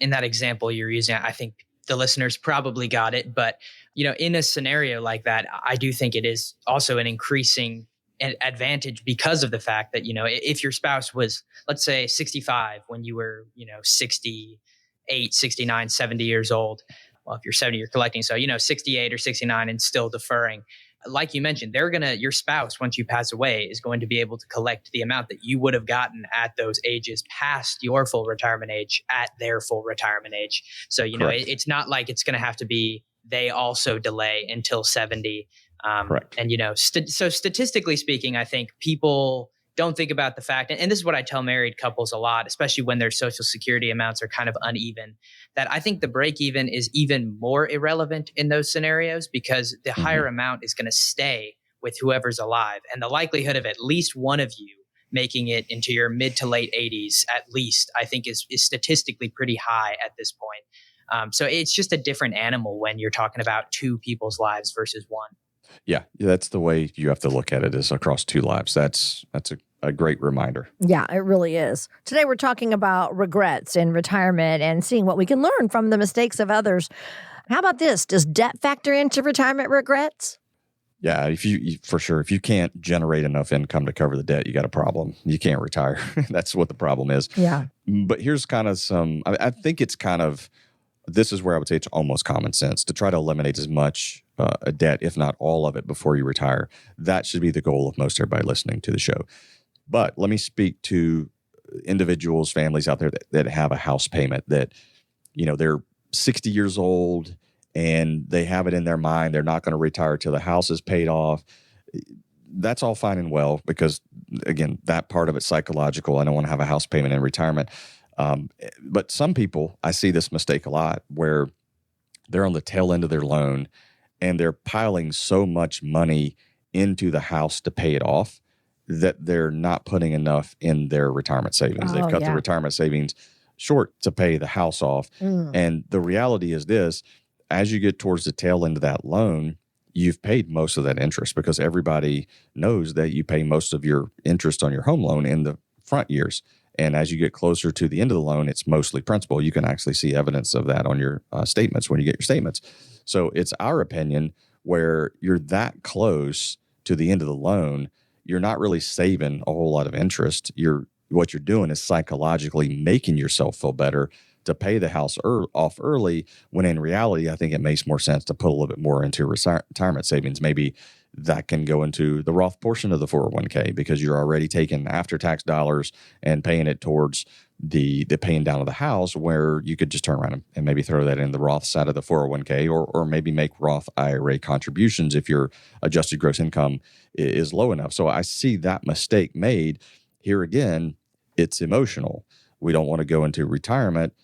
in that example you're using, I think the listeners probably got it. But, in a scenario like that, I do think it is also an increasing advantage because of the fact that, if your spouse was, let's say, 65 when you were, 68, 69, 70 years old. Well, if you're 70, you're collecting. So, 68 or 69 and still deferring. Like you mentioned, your spouse, once you pass away, is going to be able to collect the amount that you would have gotten at those ages past your full retirement age at their full retirement age. So, it's not like it's going to have to be they also delay until 70. Correct. And, so statistically speaking, I think people don't think about the fact, and this is what I tell married couples a lot, especially when their Social Security amounts are kind of uneven, that I think the break even is even more irrelevant in those scenarios because the higher amount is going to stay with whoever's alive. And the likelihood of at least one of you making it into your mid to late 80s, at least, I think is statistically pretty high at this point. So it's just a different animal when you're talking about two people's lives versus one. Yeah, that's the way you have to look at it, is across two lives. That's a great reminder. Yeah, it really is. Today we're talking about regrets in retirement and seeing what we can learn from the mistakes of others. How about this? Does debt factor into retirement regrets? Yeah, if for sure, if you can't generate enough income to cover the debt, you got a problem. You can't retire. That's what the problem is. Yeah. But here's kind of I think it's kind of, this is where I would say it's almost common sense to try to eliminate as much debt, if not all of it, before you retire. That should be the goal of most everybody listening to the show. But let me speak to individuals, families out there that have a house payment that, they're 60 years old and they have it in their mind they're not going to retire till the house is paid off. That's all fine and well because, again, that part of it's psychological. I don't want to have a house payment in retirement. But some people, I see this mistake a lot where they're on the tail end of their loan and they're piling so much money into the house to pay it off that they're not putting enough in their retirement savings. They've cut the retirement savings short to pay the house off. And the reality is this, as you get towards the tail end of that loan, you've paid most of that interest because everybody knows that you pay most of your interest on your home loan in the front years. And as you get closer to the end of the loan, it's mostly principal. You can actually see evidence of that on your statements when you get your statements. So it's our opinion where you're that close to the end of the loan, you're not really saving a whole lot of interest. What you're doing is psychologically making yourself feel better to pay the house off early, when in reality, I think it makes more sense to put a little bit more into retirement savings. Maybe that can go into the Roth portion of the 401k because you're already taking after-tax dollars and paying it towards the paying down of the house, where you could just turn around and maybe throw that in the Roth side of the 401k or maybe make Roth IRA contributions if your adjusted gross income is low enough. So I see that mistake made. Here again, it's emotional. We don't want to go into retirement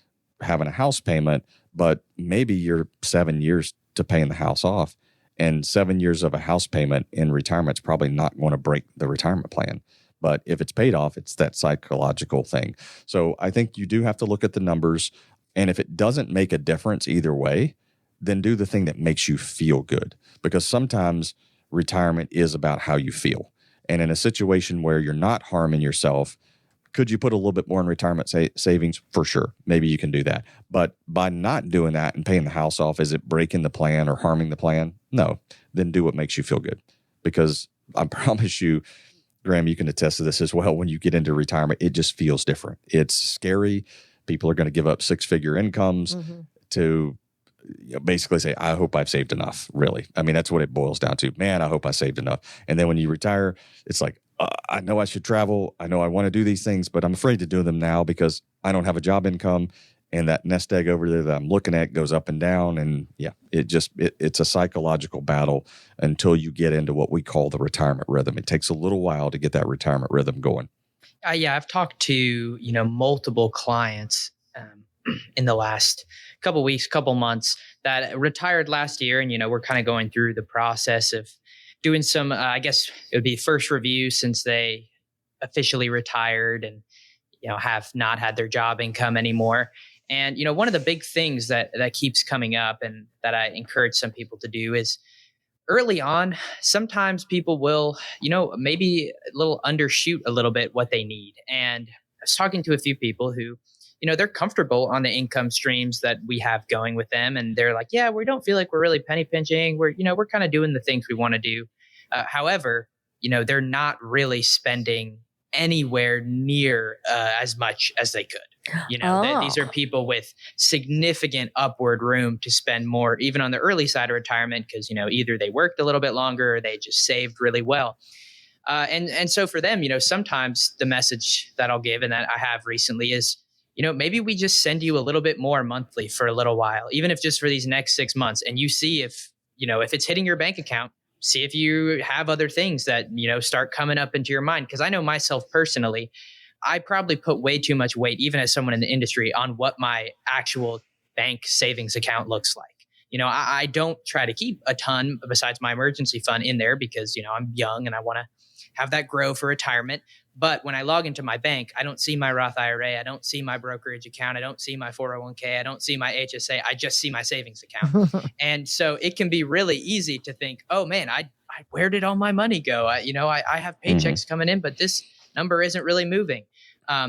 having a house payment, but maybe you're 7 years to paying the house off, and 7 years of a house payment in retirement is probably not going to break the retirement plan. But if it's paid off, it's that psychological thing. So I think you do have to look at the numbers, and if it doesn't make a difference either way, then do the thing that makes you feel good, because sometimes retirement is about how you feel. And in a situation where you're not harming yourself, could you put a little bit more in retirement savings? For sure. Maybe you can do that. But by not doing that and paying the house off, is it breaking the plan or harming the plan? No. Then do what makes you feel good. Because I promise you, Graham, you can attest to this as well. When you get into retirement, it just feels different. It's scary. People are going to give up six-figure incomes to basically say, I hope I've saved enough, really. I mean, that's what it boils down to. Man, I hope I saved enough. And then when you retire, it's like, I know I should travel. I know I want to do these things, but I'm afraid to do them now because I don't have a job income. And that nest egg over there that I'm looking at goes up and down. And yeah, it's a psychological battle until you get into what we call the retirement rhythm. It takes a little while to get that retirement rhythm going. Yeah, I've talked to, multiple clients in the last couple weeks, couple months that retired last year. And, we're kind of going through the process of doing some, I guess it would be first review since they officially retired and, have not had their job income anymore. And, one of the big things that keeps coming up and that I encourage some people to do is early on, sometimes people will, maybe a little undershoot a little bit what they need. And I was talking to a few people who, they're comfortable on the income streams that we have going with them. And they're like, yeah, we don't feel like we're really penny pinching. We're kind of doing the things we want to do. However, they're not really spending anywhere near as much as they could. These are people with significant upward room to spend more, even on the early side of retirement, because, either they worked a little bit longer or they just saved really well. And so for them, sometimes the message that I'll give and that I have recently is, maybe we just send you a little bit more monthly for a little while, even if just for these next 6 months. And you see if it's hitting your bank account, see if you have other things that, start coming up into your mind. Because I know myself personally, I probably put way too much weight, even as someone in the industry, on what my actual bank savings account looks like. I don't try to keep a ton besides my emergency fund in there because, I'm young and I want to have that grow for retirement. But when I log into my bank, I don't see my Roth IRA. I don't see my brokerage account. I don't see my 401k. I don't see my HSA. I just see my savings account. And so it can be really easy to think, oh man, where did all my money go? I have paychecks coming in, but this number isn't really moving.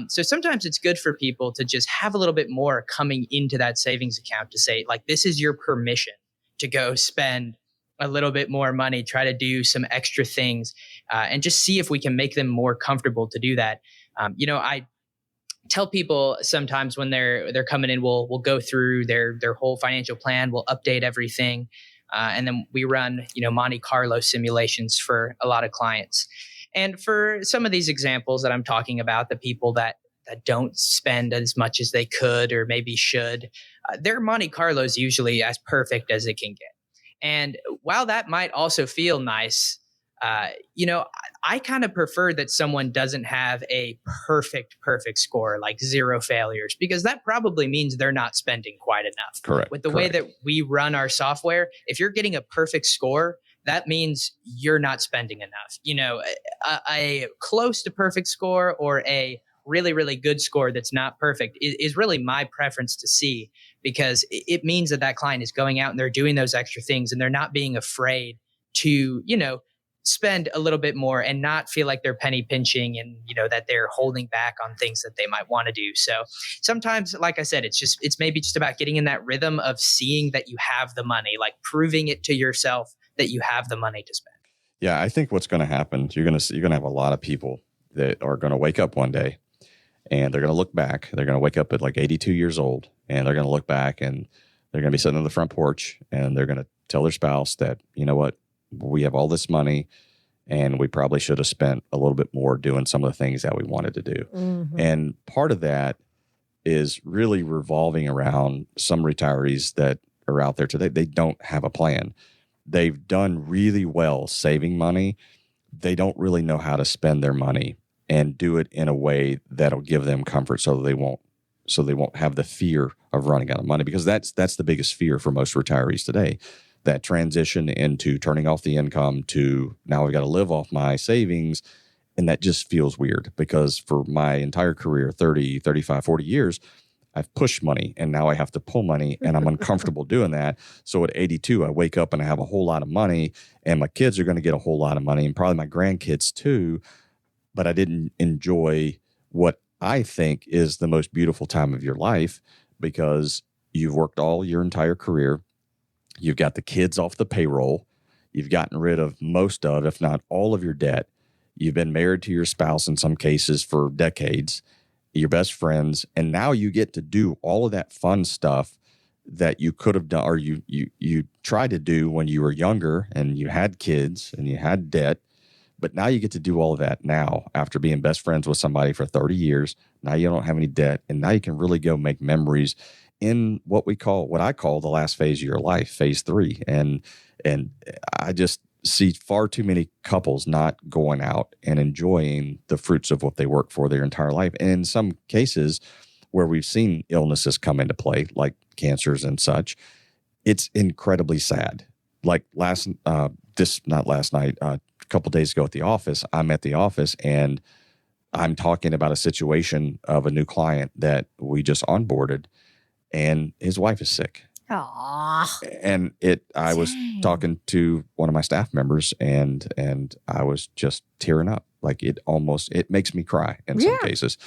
So sometimes it's good for people to just have a little bit more coming into that savings account to say, like, this is your permission to go spend a little bit more money, try to do some extra things, and just see if we can make them more comfortable to do that. I tell people sometimes when they're coming in, we'll go through their whole financial plan, we'll update everything, and then we run Monte Carlo simulations for a lot of clients. And for some of these examples that I'm talking about, the people that don't spend as much as they could or maybe should, their Monte Carlo is usually as perfect as it can get. And while that might also feel nice, I kind of prefer that someone doesn't have a perfect score, like 0 failures, because that probably means they're not spending quite enough. Correct. With the way that we run our software, if you're getting a perfect score, that means you're not spending enough. A close to perfect score or a really, really good score that's not perfect is really my preference to see, because it means that client is going out and they're doing those extra things and they're not being afraid to, spend a little bit more and not feel like they're penny pinching and, that they're holding back on things that they might want to do. So sometimes, like I said, it's maybe just about getting in that rhythm of seeing that you have the money, like proving it to yourself that you have the money to spend. Yeah, I think what's going to happen, you're going to have a lot of people that are going to wake up one day and they're going to look back. They're going to wake up at like 82 years old and they're going to look back and they're going to be sitting on the front porch and they're going to tell their spouse that, you know what, we have all this money and we probably should have spent a little bit more doing some of the things that we wanted to do. Mm-hmm. And part of that is really revolving around some retirees that are out there today. They don't have a plan. They've done really well saving money. They don't really know how to spend their money and do it in a way that'll give them comfort so they won't have the fear of running out of money, because that's the biggest fear for most retirees today. That transition into turning off the income to now I've got to live off my savings. And that just feels weird, because for my entire career, 30, 35, 40 years, I've pushed money and now I have to pull money and I'm uncomfortable doing that. So at 82, I wake up and I have a whole lot of money and my kids are going to get a whole lot of money and probably my grandkids too. But I didn't enjoy what I think is the most beautiful time of your life, because you've worked all your entire career. You've got the kids off the payroll. You've gotten rid of most of, if not all of your debt. You've been married to your spouse in some cases for decades, your best friends. And now you get to do all of that fun stuff that you could have done, or you tried to do when you were younger and you had kids and you had debt. But now you get to do all of that now after being best friends with somebody for 30 years. Now you don't have any debt. And now you can really go make memories in what I call the last phase of your life, phase 3. And I just see far too many couples not going out and enjoying the fruits of what they work for their entire life. And in some cases where we've seen illnesses come into play, like cancers and such, it's incredibly sad. Like a couple days ago at the office, I'm at the office and I'm talking about a situation of a new client that we just onboarded, and his wife is sick. Aww. And I was talking to one of my staff members and I was just tearing up. Like it makes me cry in some cases,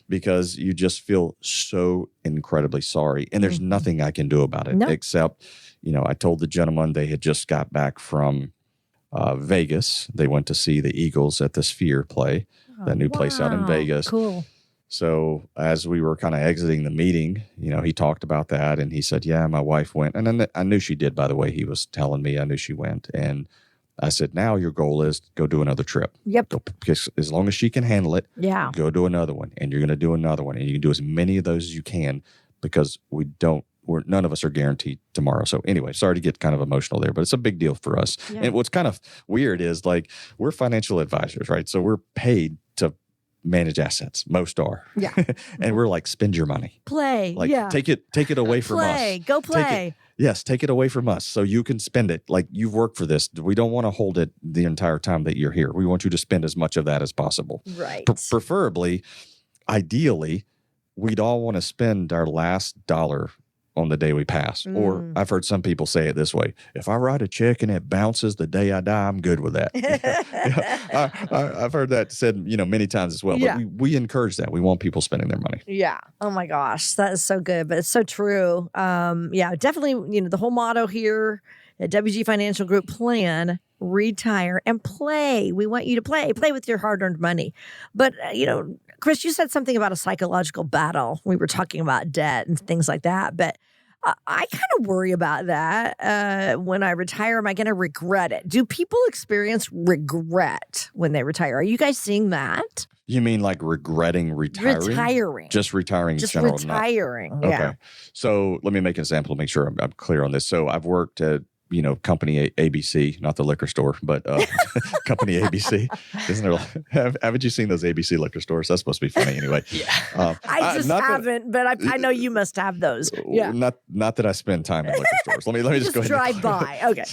because you just feel so incredibly sorry. And there's nothing I can do about it except, I told the gentleman they had just got back from Vegas. They went to see the Eagles at the Sphere play, that new place out in Vegas. Cool. So as we were kind of exiting the meeting, he talked about that and he said, yeah, my wife went. And then I knew she did, by the way. He was telling me, I knew she went. And I said, now your goal is go do another trip. Yep. As long as she can handle it, go do another one. And you're going to do another one. And you can do as many of those as you can, because none of us are guaranteed tomorrow. So anyway, sorry to get kind of emotional there, but it's a big deal for us. Yeah. And what's kind of weird is, like, we're financial advisors, right? So we're paid to manage assets. Most are. Yeah. And we're like, spend your money. Play. Like, take it away from us. Go play. Take it away from us so you can spend it. Like, you've worked for this. We don't want to hold it the entire time that you're here. We want you to spend as much of that as possible. Right. Preferably, ideally, we'd all want to spend our last dollar on the day we pass. Or I've heard some people say it this way: if I write a check and it bounces the day I die, I'm good with that. I've heard that said, many times as well. Yeah. But we encourage that. We want people spending their money. Yeah. Oh my gosh. That is so good, but it's so true. Yeah, definitely, the whole motto here at WG Financial Group: plan, retire, and play. We want you to play with your hard-earned money. But, Chris, you said something about a psychological battle. We were talking about debt and things like that, but I kind of worry about that. When I retire, am I going to regret it? Do people experience regret when they retire? Are you guys seeing that? You mean like regretting retiring? Retiring. Just retiring in Just general? retiring, Okay. yeah. So let me make an example to make sure I'm clear on this. So I've worked at, company ABC, not the liquor store, but company ABC. Isn't there? Haven't you seen those ABC liquor stores? That's supposed to be funny anyway. Yeah. I just haven't, but I know you must have those. Yeah. Not that I spend time in liquor stores. Let me just go ahead. Drive by. Okay.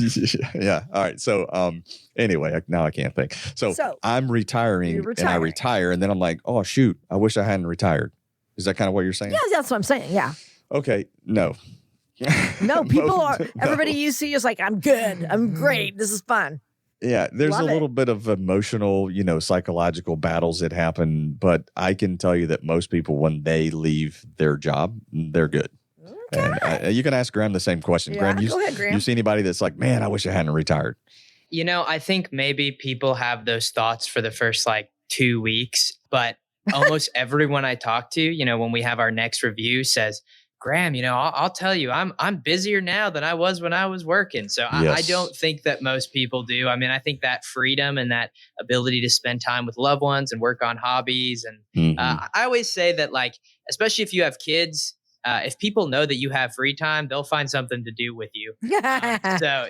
Yeah. All right. So anyway, now I can't think. So I'm retiring and I retire, and then I'm like, oh shoot, I wish I hadn't retired. Is that kind of what you're saying? Yeah, that's what I'm saying. Yeah. Okay. No. No, everybody you see is like, I'm good. I'm great. This is fun. Yeah, there's a little bit of emotional, psychological battles that happen, but I can tell you that most people, when they leave their job, they're good. Okay. And you can ask Graham the same question. Yeah, Graham, go ahead, Graham. You see anybody that's like, man, I wish I hadn't retired? I think maybe people have those thoughts for the first 2 weeks, but almost everyone I talk to, when we have our next review says, Graham, I'll tell you, I'm busier now than I was when I was working. So I don't think that most people do. I mean, I think that freedom and that ability to spend time with loved ones and work on hobbies. And I always say that, especially if you have kids, if people know that you have free time, they'll find something to do with you. So,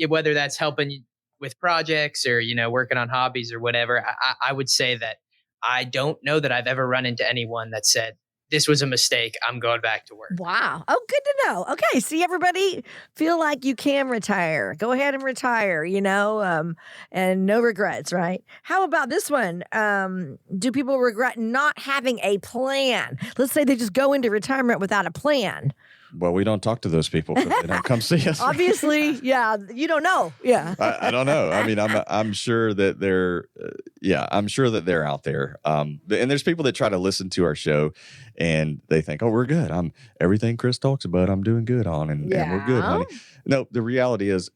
whether that's helping you with projects or, working on hobbies or whatever, I would say that I don't know that I've ever run into anyone that said, this was a mistake, I'm going back to work. Wow. Oh, good to know. Okay. See, everybody, feel like you can retire. Go ahead and retire, and no regrets, right? How about this one? Do people regret not having a plan? Let's say they just go into retirement without a plan. Well, we don't talk to those people because they don't come see us. Obviously, yeah, you don't know. Yeah, I don't know. I mean, I'm sure that they're, I'm sure that they're out there. And there's people that try to listen to our show, and they think, oh, we're good. Everything Chris talks about, I'm doing good on, and we're good, honey. No, the reality is,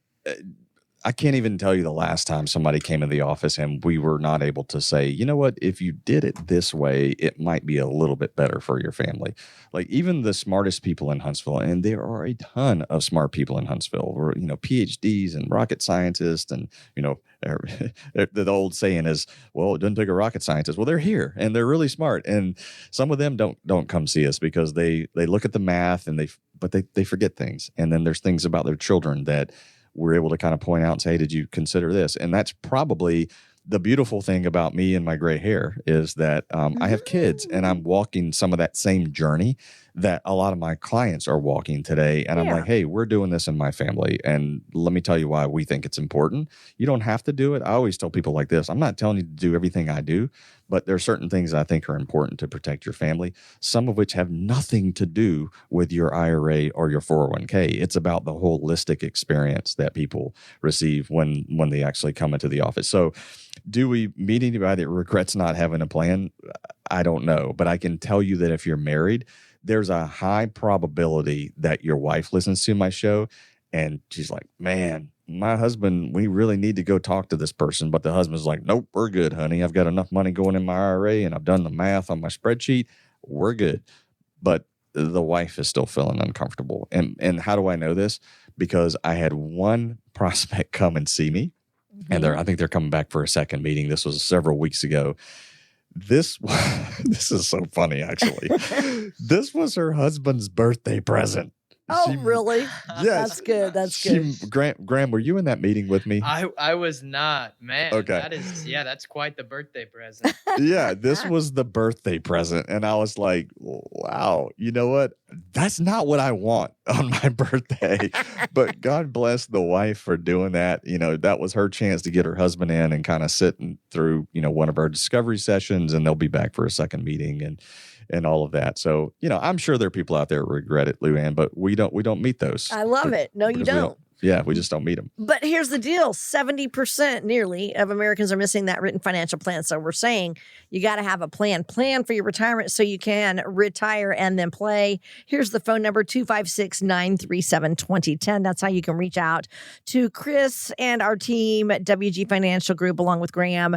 I can't even tell you the last time somebody came in the office and we were not able to say, you know what, if you did it this way, it might be a little bit better for your family. Like even the smartest people in Huntsville, and there are a ton of smart people in Huntsville, or, PhDs and rocket scientists, and, the old saying is, well, it doesn't take a rocket scientist. Well, they're here and they're really smart. And some of them don't come see us because they look at the math and they forget things. And then there's things about their children that we're able to kind of point out and say, hey, did you consider this? And that's probably the beautiful thing about me and my gray hair is that I have kids and I'm walking some of that same journey that a lot of my clients are walking today. And I'm like, hey, we're doing this in my family. And let me tell you why we think it's important. You don't have to do it. I always tell people like this, I'm not telling you to do everything I do, but there are certain things I think are important to protect your family, some of which have nothing to do with your IRA or your 401k. It's about the holistic experience that people receive when they actually come into the office. So do we meet anybody that regrets not having a plan? I don't know, but I can tell you that if you're married, there's a high probability that your wife listens to my show and she's like, man, my husband, we really need to go talk to this person. But the husband's like, nope, we're good, honey. I've got enough money going in my IRA and I've done the math on my spreadsheet. We're good. But the wife is still feeling uncomfortable. And how do I know this? Because I had one prospect come and see me. And I think they're coming back for a second meeting. This was several weeks ago. This is so funny, actually. This was her husband's birthday present. Oh, really? Yes. That's good. That's good. Graham, were you in that meeting with me? I was not, man. Okay. That's quite the birthday present. Yeah, this was the birthday present. And I was like, wow, you know what? That's not what I want on my birthday. But God bless the wife for doing that. That was her chance to get her husband in and kind of sitting through, one of our discovery sessions, and they'll be back for a second meeting and all of that. So, I'm sure there are people out there who regret it, Luann, but we don't meet those. I love it. No, you don't. We just don't meet them. But here's the deal. 70% nearly of Americans are missing that written financial plan. So we're saying you got to have a plan for your retirement so you can retire and then play. Here's the phone number, 256-937-2010. That's how you can reach out to Cris and our team at WG Financial Group along with Graham.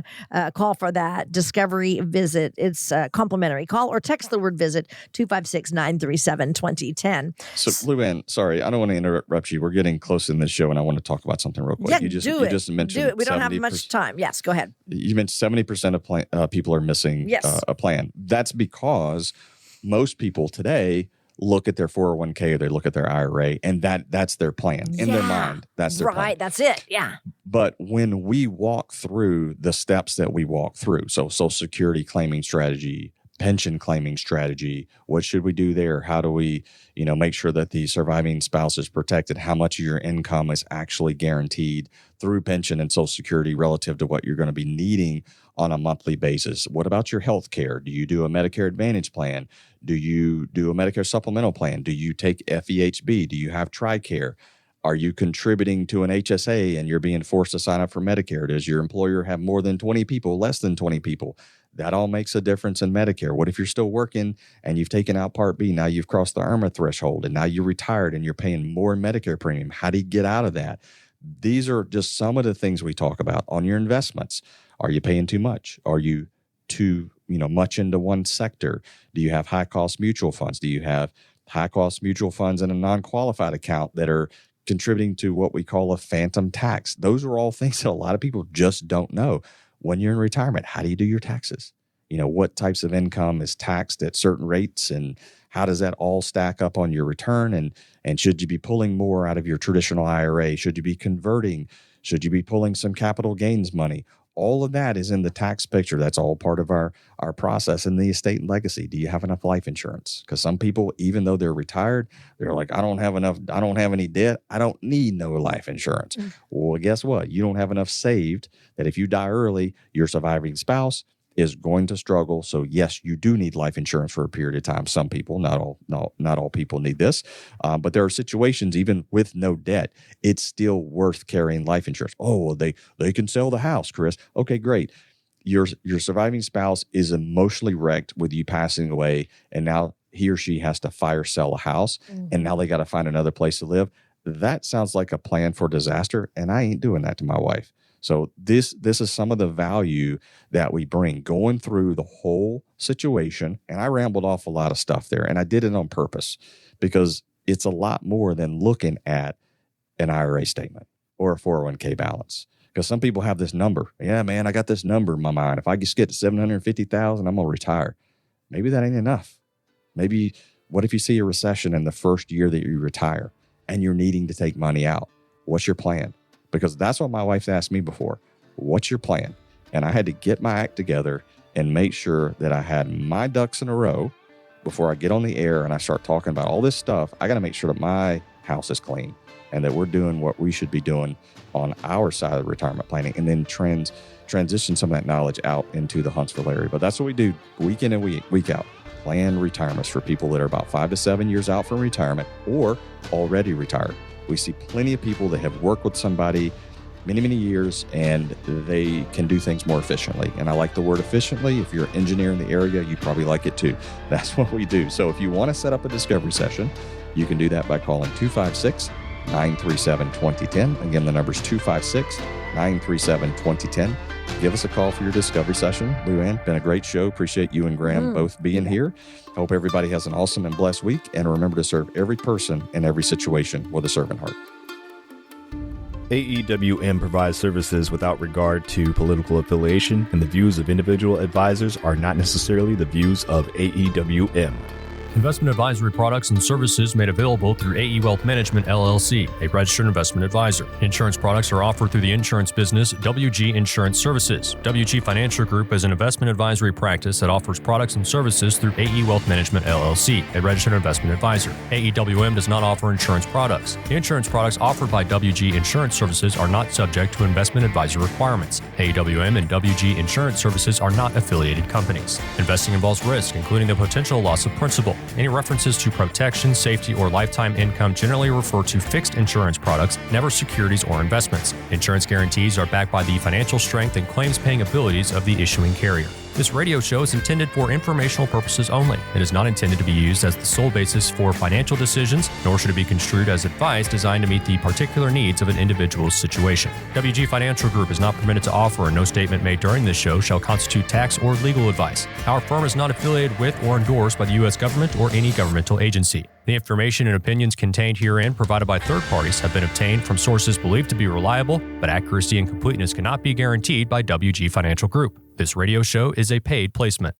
Call for that discovery visit. It's complimentary. Call or text the word visit, 256-937-2010. So Luann, sorry, I don't want to interrupt you. We're getting close in this show, and I want to talk about something real quick. Yeah, you just mentioned do it. We don't have much time. Yes, go ahead. You mentioned 70% of people are missing a plan. That's because most people today look at their 401k or they look at their IRA, and that's their plan in their mind. That's their plan. Right. That's it. Yeah. But when we walk through the steps that we walk through, so Social Security claiming strategy, pension claiming strategy, what should we do there? How do we, make sure that the surviving spouse is protected? How much of your income is actually guaranteed through pension and Social Security relative to what you're going to be needing on a monthly basis? What about your health care? Do you do a Medicare Advantage plan? Do you do a Medicare supplemental plan? Do you take FEHB? Do you have TRICARE? Are you contributing to an HSA and you're being forced to sign up for Medicare? Does your employer have more than 20 people, less than 20 people? That all makes a difference in Medicare. What if you're still working and you've taken out Part B? Now you've crossed the IRMA threshold and now you're retired and you're paying more in Medicare premium. How do you get out of that? These are just some of the things we talk about on your investments. Are you paying too much? Are you too, much into one sector? Do you have high-cost mutual funds? Do you have high-cost mutual funds in a non-qualified account that are contributing to what we call a phantom tax? Those are all things that a lot of people just don't know. When you're in retirement, how do you do your taxes? What types of income is taxed at certain rates, and how does that all stack up on your return? And should you be pulling more out of your traditional IRA? Should you be converting? Should you be pulling some capital gains money? All of that is in the tax picture. That's all part of our process in the estate and legacy. Do you have enough life insurance? Because some people, even though they're retired, they're like, I don't have enough. I don't have any debt. I don't need no life insurance. Well, guess what? You don't have enough saved that if you die early, your surviving spouse is going to struggle. So yes, you do need life insurance for a period of time. Some people, not all people need this, but there are situations even with no debt, it's still worth carrying life insurance. Oh, well, they can sell the house, Cris. Okay, great. Your surviving spouse is emotionally wrecked with you passing away, and now he or she has to fire sell a house, and now they got to find another place to live. That sounds like a plan for disaster, and I ain't doing that to my wife. So this is some of the value that we bring going through the whole situation. And I rambled off a lot of stuff there, and I did it on purpose because it's a lot more than looking at an IRA statement or a 401k balance. Because some people have this number. Yeah, man, I got this number in my mind. If I just get to $750,000, I'm going to retire. Maybe that ain't enough. Maybe what if you see a recession in the first year that you retire and you're needing to take money out? What's your plan? Because that's what my wife's asked me before. What's your plan? And I had to get my act together and make sure that I had my ducks in a row before I get on the air and I start talking about all this stuff. I got to make sure that my house is clean and that we're doing what we should be doing on our side of retirement planning, and then transition some of that knowledge out into the Huntsville area. But that's what we do week in and week out. Plan retirements for people that are about 5 to 7 years out from retirement or already retired. We see plenty of people that have worked with somebody many, many years, and they can do things more efficiently. And I like the word efficiently. If you're an engineer in the area, you probably like it too. That's what we do. So if you want to set up a discovery session, you can do that by calling 256-937-2010. Again, the number is 256-937-2010. Give us a call for your discovery session. Luann, been a great show. Appreciate you and Graham both being here. Hope everybody has an awesome and blessed week. And remember to serve every person in every situation with a servant heart. AEWM provides services without regard to political affiliation, and the views of individual advisors are not necessarily the views of AEWM. Investment advisory products and services made available through AE Wealth Management, LLC, a registered investment advisor. Insurance products are offered through the insurance business WG Insurance Services. WG Financial Group is an investment advisory practice that offers products and services through AE Wealth Management, LLC, a registered investment advisor. AEWM does not offer insurance products. The insurance products offered by WG Insurance Services are not subject to investment advisor requirements. AEWM and WG Insurance Services are not affiliated companies. Investing involves risk, including the potential loss of principal. Any references to protection, safety, or lifetime income generally refer to fixed insurance products, never securities or investments. Insurance guarantees are backed by the financial strength and claims-paying abilities of the issuing carrier. This radio show is intended for informational purposes only. It is not intended to be used as the sole basis for financial decisions, nor should it be construed as advice designed to meet the particular needs of an individual's situation. WG Financial Group is not permitted to offer, and no statement made during this show shall constitute tax or legal advice. Our firm is not affiliated with or endorsed by the U.S. government or any governmental agency. The information and opinions contained herein provided by third parties have been obtained from sources believed to be reliable, but accuracy and completeness cannot be guaranteed by WG Financial Group. This radio show is a paid placement.